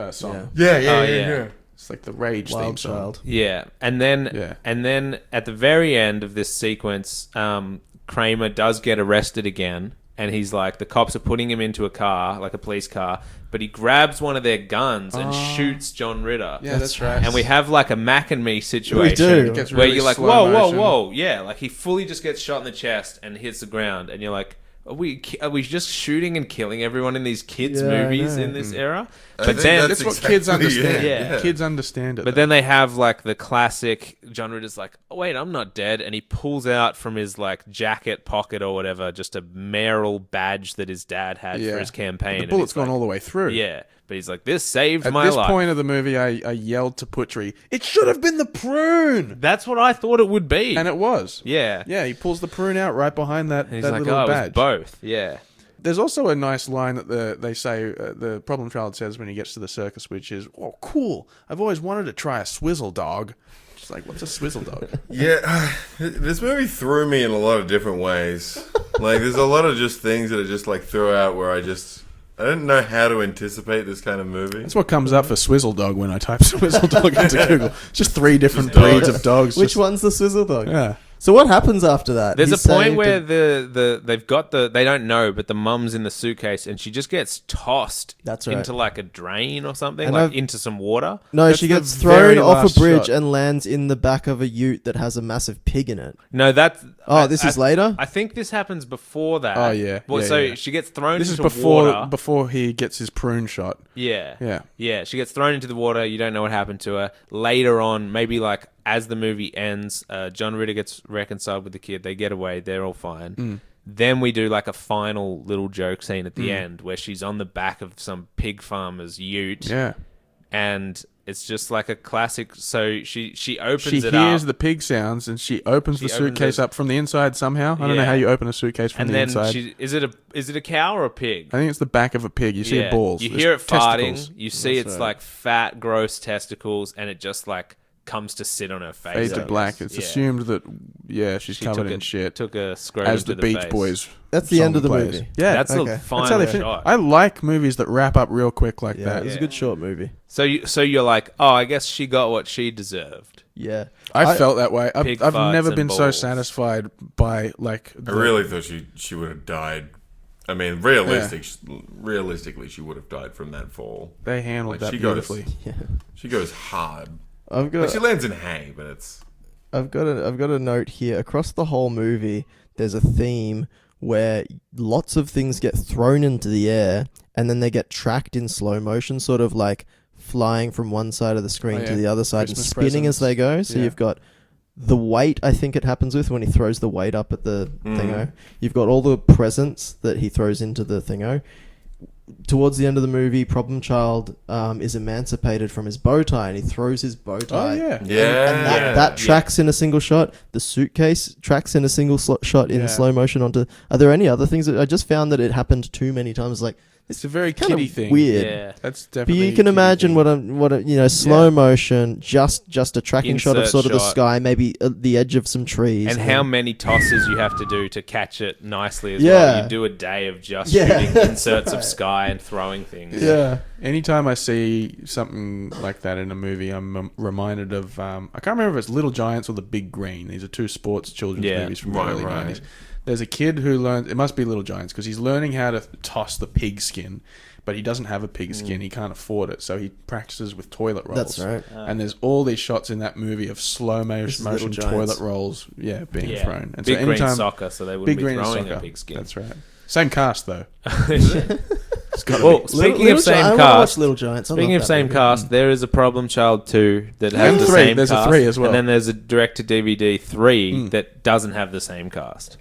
Yeah. It's like the Rage theme song. Yeah, and then at the very end of this sequence, Kramer does get arrested again, and he's like, the cops are putting him into a car, like a police car, but he grabs one of their guns and shoots John Ritter. Yeah, that's right. And we have like a Mac and Me situation We do. where you're like, whoa. Yeah, like he fully just gets shot in the chest and hits the ground, and you're like, Are we just shooting and killing everyone in these kids' movies in this era? But then that's what kids understand. Yeah. Kids understand it. But then they have like the classic John Ritter's like, oh wait, I'm not dead, and he pulls out from his like jacket pocket or whatever just a mayoral badge that his dad had for his campaign. The bullet's gone all the way through. Yeah. But he's like, this saved my life. At this point of the movie, I yelled to Putri, it should have been the prune! That's what I thought it would be. And it was. Yeah. Yeah, he pulls the prune out right behind that He's little like, badge. It was both. Yeah. There's also a nice line that they say, the problem child says when he gets to the circus, which is, oh, cool, I've always wanted to try a swizzle dog. Just like, what's a swizzle dog? Yeah, this movie threw me in a lot of different ways. Like, there's a lot of just things that are just like threw out where I didn't know how to anticipate this kind of movie. That's what comes up for swizzle dog when I type swizzle dog into Google. Just 3 different breeds of dogs. Which one's the swizzle dog? Yeah. So what happens after that? There's a point where they've got they don't know, but the mum's in the suitcase and she just gets tossed into like a drain or something, into some water. No, she gets thrown off a bridge and lands in the back of a ute that has a massive pig in it. No, that's... this is later? I think this happens before that. Oh, yeah. She gets thrown into water. This is before he gets his prune shot. Yeah. Yeah, she gets thrown into the water. You don't know what happened to her. Later on, maybe like as the movie ends, John Ritter gets reconciled with the kid. They get away. They're all fine. Then we do like a final little joke scene at the end where she's on the back of some pig farmer's ute. Yeah. And it's just like a classic. So she opens it up. She hears the pig sounds and she opens the suitcase up from the inside somehow. I don't know how you open a suitcase from the inside. Is it a cow or a pig? I think it's the back of a pig. You see balls. You hear it farting. You see it's like fat, gross testicles, and it just like comes to sit on her face. Fade to black. It's assumed that she's covered in shit. Took a scrotum as the Beach face. Boys. That's the end of the movie. Yeah, that's the final shot. I like movies that wrap up real quick like that. It's a good short movie. So you're like, oh, I guess she got what she deserved. Yeah, I felt that way. I've never been so balls. satisfied by like. I really thought she would have died. I mean, realistically, she would have died from that fall. They handled that beautifully. She goes hard. She lands in hay, but it's. I've got a note here. Across the whole movie, there's a theme where lots of things get thrown into the air and then they get tracked in slow motion, sort of like flying from one side of the screen to the other side and spinning as they go. So you've got the weight, I think it happens with when he throws the weight up at the thingo. You've got all the presents that he throws into the thingo. towards the end of the movie, Problem Child is emancipated from his bow tie, and he throws his bow tie. Oh yeah, And that tracks in a single shot. The suitcase tracks in a single shot in slow motion onto. Are there any other things? I just found that it happened too many times. Like, it's a very kind kiddie of thing. Weird. Yeah, that's But definitely. you can imagine thing. Slow motion, just a tracking shot of Insert sort of the shot. sky, maybe the edge of some trees, And how many tosses you have to do to catch it nicely as Yeah. well. You do a day of just shooting inserts of sky and throwing things. Yeah. Anytime I see something like that in a movie, I'm reminded of I can't remember if it's Little Giants or The Big Green. These are two sports children's movies from the early 90s. There's a kid who learns, it must be Little Giants, because he's learning how to toss the pig skin, but he doesn't have a pig skin. He can't afford it, so he practices with toilet rolls. That's right. And there's all these shots in that movie of slow motion toilet rolls being thrown. And Big so green soccer, so they wouldn't be throwing a pig skin. That's right. Same cast, though. Well, speaking of same cast, Little Giants. speaking of same cast, there is a Problem Child 2 that has the 3. same There's cast. a 3 as well. And then there's a direct-to-DVD 3 that doesn't have the same cast.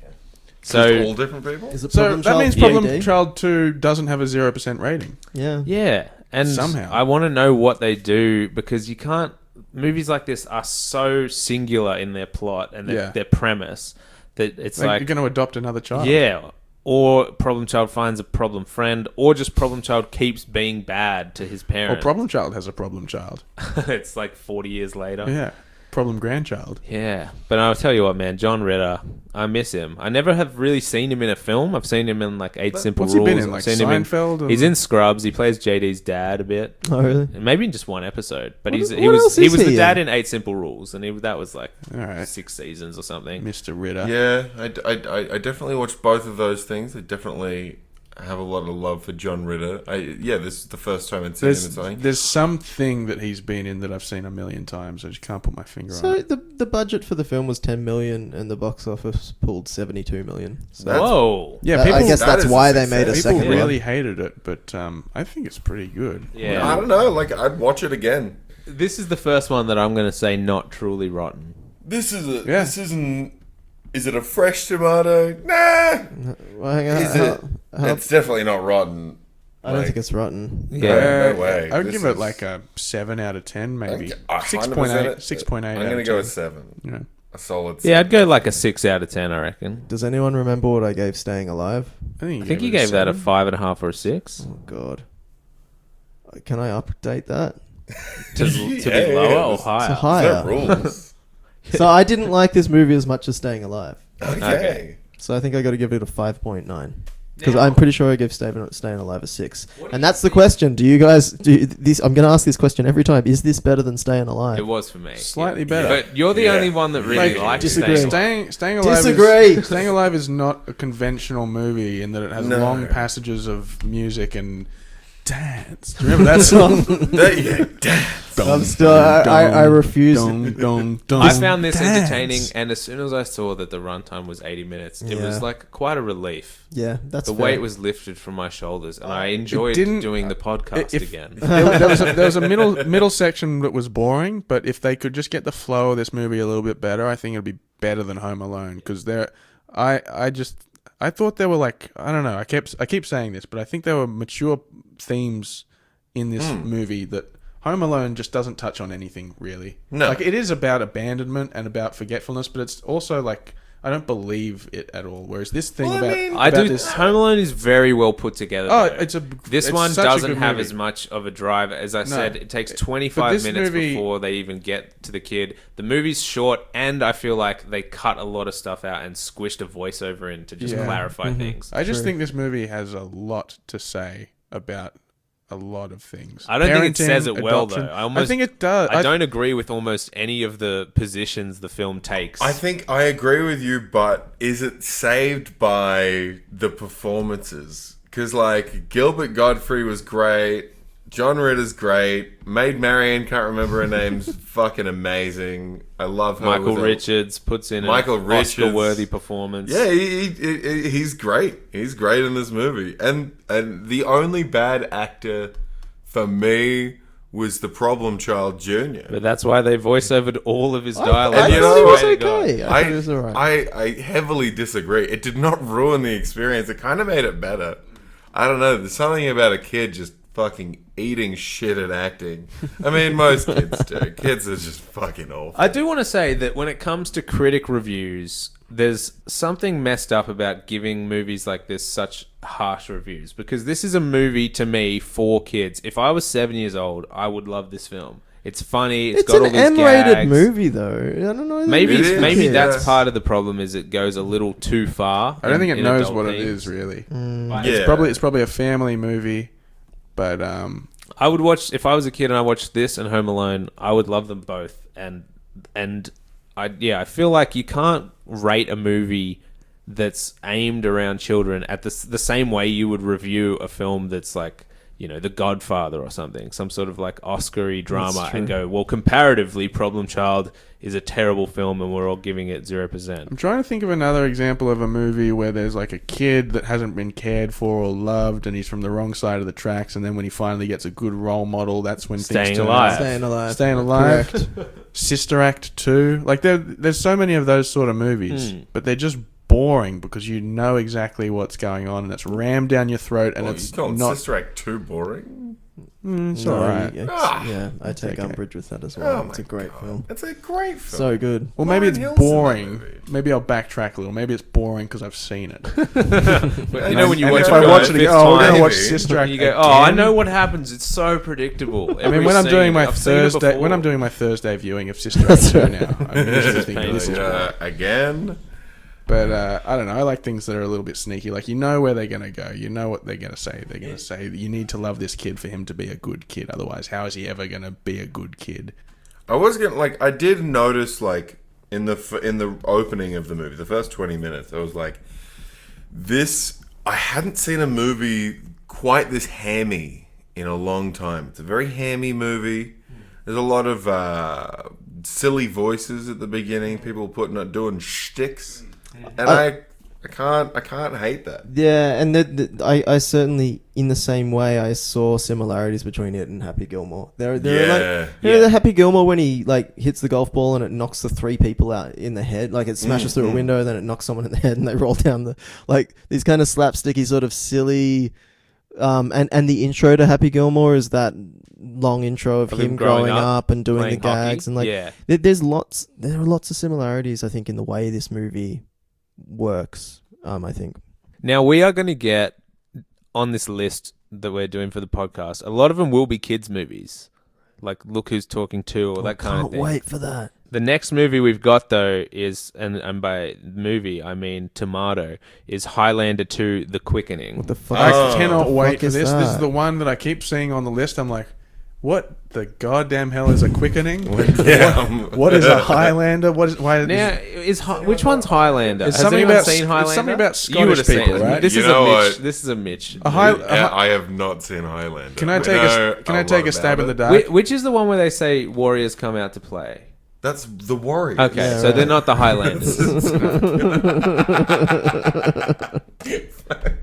So all different people. Is it So Problem that Child means 3D? Problem Child 2 doesn't have a 0% rating. Yeah. yeah, and Somehow. I want to know what they do, because you can't. Movies like this are so singular in their plot and their premise that it's Like, like you're going to adopt another child. yeah. Or Problem Child finds a problem friend, or just Problem Child keeps being bad to his Or parents. Problem Child has a problem child. It's like 40 years later. Yeah. Problem grandchild. Yeah, but I'll tell you what, man, John Ritter, I miss him. I never have really seen him in a film. I've seen him in like Eight Simple What's Rules. he been in? Like I've seen him Seinfeld? He's in Scrubs. He plays JD's dad a bit. Oh, really? And maybe in just one episode. But What he else was is the he dad in? in Eight Simple Rules, and that was like All right. 6 seasons or something. Mr. Ritter. Yeah, I definitely watched both of those things. I definitely have a lot of love for John Ritter. This is the first time I'd seen him in something. There's something that he's been in that I've seen a million times. I just can't put my finger on So it. the budget for the film was 10 million, and the box office pulled 72 million. So Whoa. Yeah, I people, guess that that's is why a they made a success. people second really one. hated it, but I think it's pretty good. Yeah. I don't know. Like, I'd watch it again. This is the first one that I'm going to say not truly rotten. This isn't. Is it a fresh tomato? Nah. Well, hang on. It's definitely not rotten. I don't think it's rotten. No way. I would This give it is- like a 7 out of 10, maybe. 100%. 6.8 I'm out gonna of go 10. with 7. Yeah. A solid 7. Yeah, I'd go like a 6 out of 10, I reckon. Does anyone remember what I gave Staying Alive? I I think you gave that a 5.5 or a 6. Oh, God. Can I update that? To be lower or higher? To higher. No rules. So I didn't like this movie as much as Staying Alive. Okay. So I think I got to give it a 5.9. Because I'm pretty sure I gave Staying Alive a 6. And that's the question. Do you guys do this? I'm going to ask this question every time. Is this better than Staying Alive? It was for me. Slightly better. But you're the only one that really likes disagree. Staying Alive. Disagree. Staying Alive is not a conventional movie in that it has long passages of music and dance. Do you remember that song? I'm still. I refuse. I found this entertaining, and as soon as I saw that the runtime was 80 minutes, it was like quite a relief. Yeah, that's The fair. weight was lifted from my shoulders, and I enjoyed doing the podcast again. there was a middle section that was boring, but if they could just get the flow of this movie a little bit better, I think it'd be better than Home Alone. Because I thought there were like, I don't know, I keep saying this, but I think there were mature themes in this movie that Home Alone just doesn't touch on anything really. No. Like, it is about abandonment and about forgetfulness, but it's also like, I don't believe it at all. Whereas this thing Home Alone is very well put together. Oh, though. it's one such a doesn't good have movie. as much of a drive. As I said, it takes But 25 this minutes movie- before they even get to the kid. The movie's short, and I feel like they cut a lot of stuff out and squished a voiceover in to just clarify things. I just think this movie has a lot to say about a lot of things. I don't think it Parenting, says it well, adoption. though. I think it does. I don't agree with almost any of the positions the film takes. I think I agree with you, but is it saved by the performances? Because, like, Gilbert Godfrey was great. John Ritter's great. Maid Marian, can't remember her name's fucking amazing. I love her. Michael Richards puts in an Oscar-worthy performance. Yeah, he's great. He's great in this movie. And the only bad actor for me was the Problem Child Jr. But that's why they voice-overed all of his dialogue. And you thought know it was what? okay. I thought it was alright. I heavily disagree. It did not ruin the experience. It kind of made it better. I don't know. There's something about a kid just fucking eating shit at acting. I mean, most kids do. Kids are just fucking awful. I do want to say that when it comes to critic reviews, there's something messed up about giving movies like this such harsh reviews, because this is a movie to me for kids. If I was 7 years old, I would love this film. It's funny. It's got all these an gags. M-rated movie, though. I don't know. Maybe that's part of the problem. Is it goes a little too far. I don't think it knows what themes. it is really. Yeah. It's probably a family movie, but I would watch if I was a kid and I watched this and Home Alone. I would love them both, and I feel like you can't rate a movie that's aimed around children at the same way you would review a film that's like, you know, The Godfather or something, some sort of like Oscar-y drama, and go, well, comparatively, Problem Child is a terrible film and we're all giving it 0%. I'm trying to think of another example of a movie where there's like a kid that hasn't been cared for or loved, and he's from the wrong side of the tracks, and then when he finally gets a good role model, that's when Staying things turn Alive. out. Staying Alive. Correct. Sister Act 2. Like there's so many of those sort of movies, but they're just boring because you know exactly what's going on and it's rammed down your throat, and it's not. Sister Act 2 boring? It's alright. Yeah, I take umbrage with that as well. It's a great film. It's a great film. So good. Well, maybe it's boring. Maybe I'll backtrack a little. Maybe it's boring because I've seen it. You know when you watch if it, I watch it again, we're going to watch Sister Act. You go, oh, I know what happens. It's so predictable. I mean, when I'm doing my Thursday viewing of Sister Act 2 now, I'm usually thinking this is again. But I don't know. I like things that are a little bit sneaky. Like, you know where they're going to go. You know what they're going to say. They're going to say you need to love this kid for him to be a good kid. Otherwise, how is he ever going to be a good kid? I did notice, like, in the opening of the movie, the first 20 minutes, I was like, I hadn't seen a movie quite this hammy in a long time. It's a very hammy movie. There's a lot of silly voices at the beginning. People doing shticks. And I can't hate that. Yeah, and I certainly, in the same way, I saw similarities between it and Happy Gilmore. There are the Happy Gilmore when he like hits the golf ball and it knocks the three people out in the head, like it smashes through a window, and then it knocks someone in the head and they roll down the these kind of slapsticky sort of silly. And the intro to Happy Gilmore is that long intro of him growing up and doing the gags hockey. And there are lots of similarities, I think, in the way this movie works. I think. Now we are going to get on this list that we're doing for the podcast. A lot of them will be kids' movies, like Look Who's Talking To or that kind of thing. Can't wait for that. The next movie we've got, though, is, and by movie I mean Tomato, is Highlander 2: The Quickening. What the fuck? I cannot wait for this. That? This is the one that I keep seeing on the list. I'm like, what the goddamn hell is a quickening? What is a Highlander? Which one's Highlander? Has anyone seen Highlander? It's something about Scottish people, right? This is a Mitch. I have not seen Highlander. Can I take a stab in the dark? Which is the one where they say warriors come out to play? That's the Warriors. Okay, so they're not the Highlanders.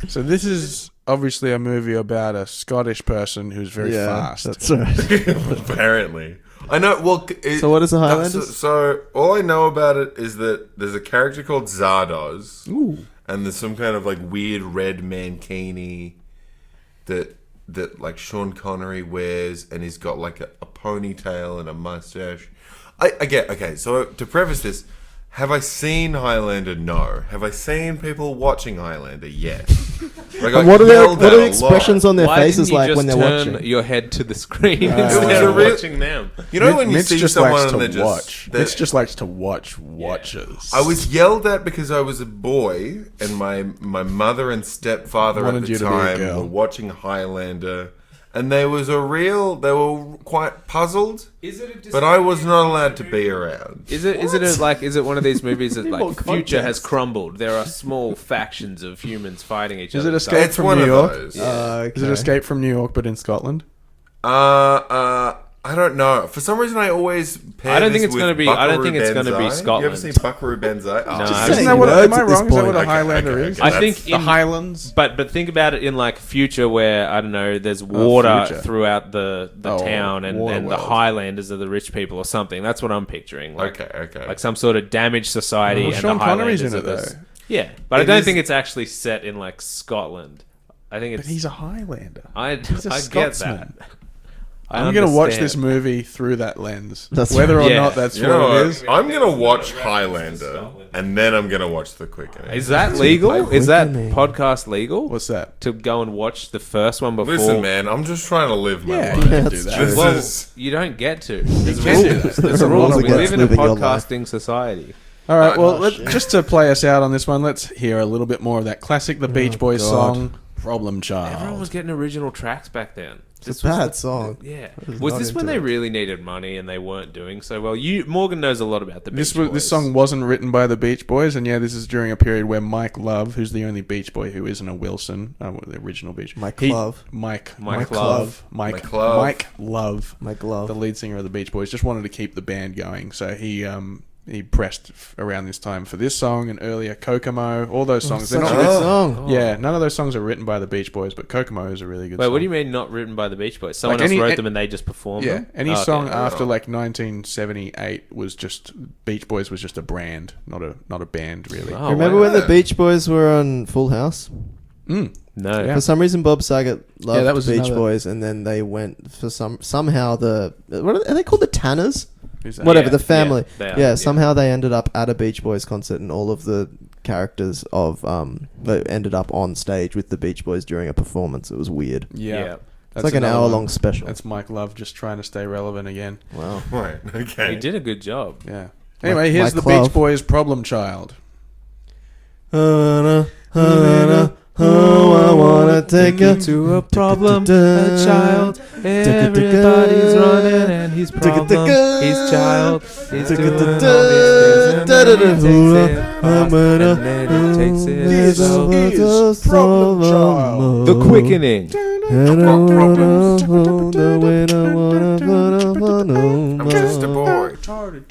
So this is obviously a movie about a Scottish person who's very fast. That's right. Apparently. I know, well... So what is the Highlanders? So all I know about it is that there's a character called Zardoz. Ooh. And there's some kind of like weird red mankini that like Sean Connery wears, and he's got like a ponytail and a mustache. I get, okay, so to preface this, have I seen Highlander? No. Have I seen people watching Highlander? Yes. Like, what are the expressions on their faces like when they're watching? Turn your head to the screen instead of watching them. You know when you see someone and they Mitch just likes to watch watchers. I was yelled at because I was a boy, and my mother and stepfather at the time were watching Highlander. And they were quite puzzled. But I was not allowed to be around. Is it one of these movies that like future has crumbled? There are small factions of humans fighting each other. Is it Escape from New York? Okay. Is it Escape from New York but in Scotland? I don't know. For some reason, I always pair I don't think this it's going to be. I don't think it's going to be Scotland. You ever seen Buckaroo Banzai? No, isn't that what? Am I wrong? Is that what a Highlander is? I think the Highlands. But think about it in like future, where I don't know, there's water throughout the town, and the Highlanders are the rich people or something. That's what I'm picturing. Like, okay. Like some sort of damaged society. And Sean the Connery's Highlanders in it though. Yeah, but I don't think it's actually set in like Scotland. I think But it's. he's a Highlander. He's a I get that. Scotsman. I'm going to watch this movie through that lens. Whether or not that's what it is. I'm going to watch Highlander, and then I'm going to watch The Quickening. Is that legal? Is that podcast legal? What's that? To go and watch the first one before? Listen, man, I'm just trying to live my Yeah, life. you can do that. Well, you don't get to. There's can do rules. that. There's There's rules. rules We live against in a living your life. podcasting society. All right, well, just to play us out on this one, let's hear a little bit more of that classic The Beach Boys song, Problem Child. Everyone was getting original tracks back then. It's a bad song. Yeah. I was Was not this when into they it. really needed money and they weren't doing so well? Morgan knows a lot about the Beach Boys. This song wasn't written by the Beach Boys, and this is during a period where Mike Love, who's the only Beach Boy who isn't a Wilson, the original Beach Boy. Mike Love, Mike Love, the lead singer of the Beach Boys, just wanted to keep the band going, so he pressed around this time for this song and earlier Kokomo, all those songs. Such a good song. Yeah, none of those songs are written by the Beach Boys, but Kokomo is a really good Wait, song. what do you mean not written by the Beach Boys? Someone Like else wrote them and they just performed them? Any song after like 1978 was just Beach Boys was just a brand, not a band really. Oh, Remember when the Beach Boys were on Full House? No. Yeah. For some reason, Bob Saget loved that was Beach another- Boys, and then they went for somehow what are they called? The Tanners? Who's that? Whatever, Yeah, the family. yeah, they are, Somehow they ended up at a Beach Boys concert, and all of the characters they ended up on stage with the Beach Boys during a performance. It was weird. Yeah. It's like an another hour-long one. special. That's Mike Love just trying to stay relevant again. Wow. Right, okay. He did a good job. Yeah. Anyway, here's Mike the Love. Beach Boys' Problem Child. Oh, I wanna take you To a problem, a child. Everybody's running and he's problem. He's child. He's doing all these things and then he takes it This is Problem Child. The Quickening. I'm just a boy. Retarded.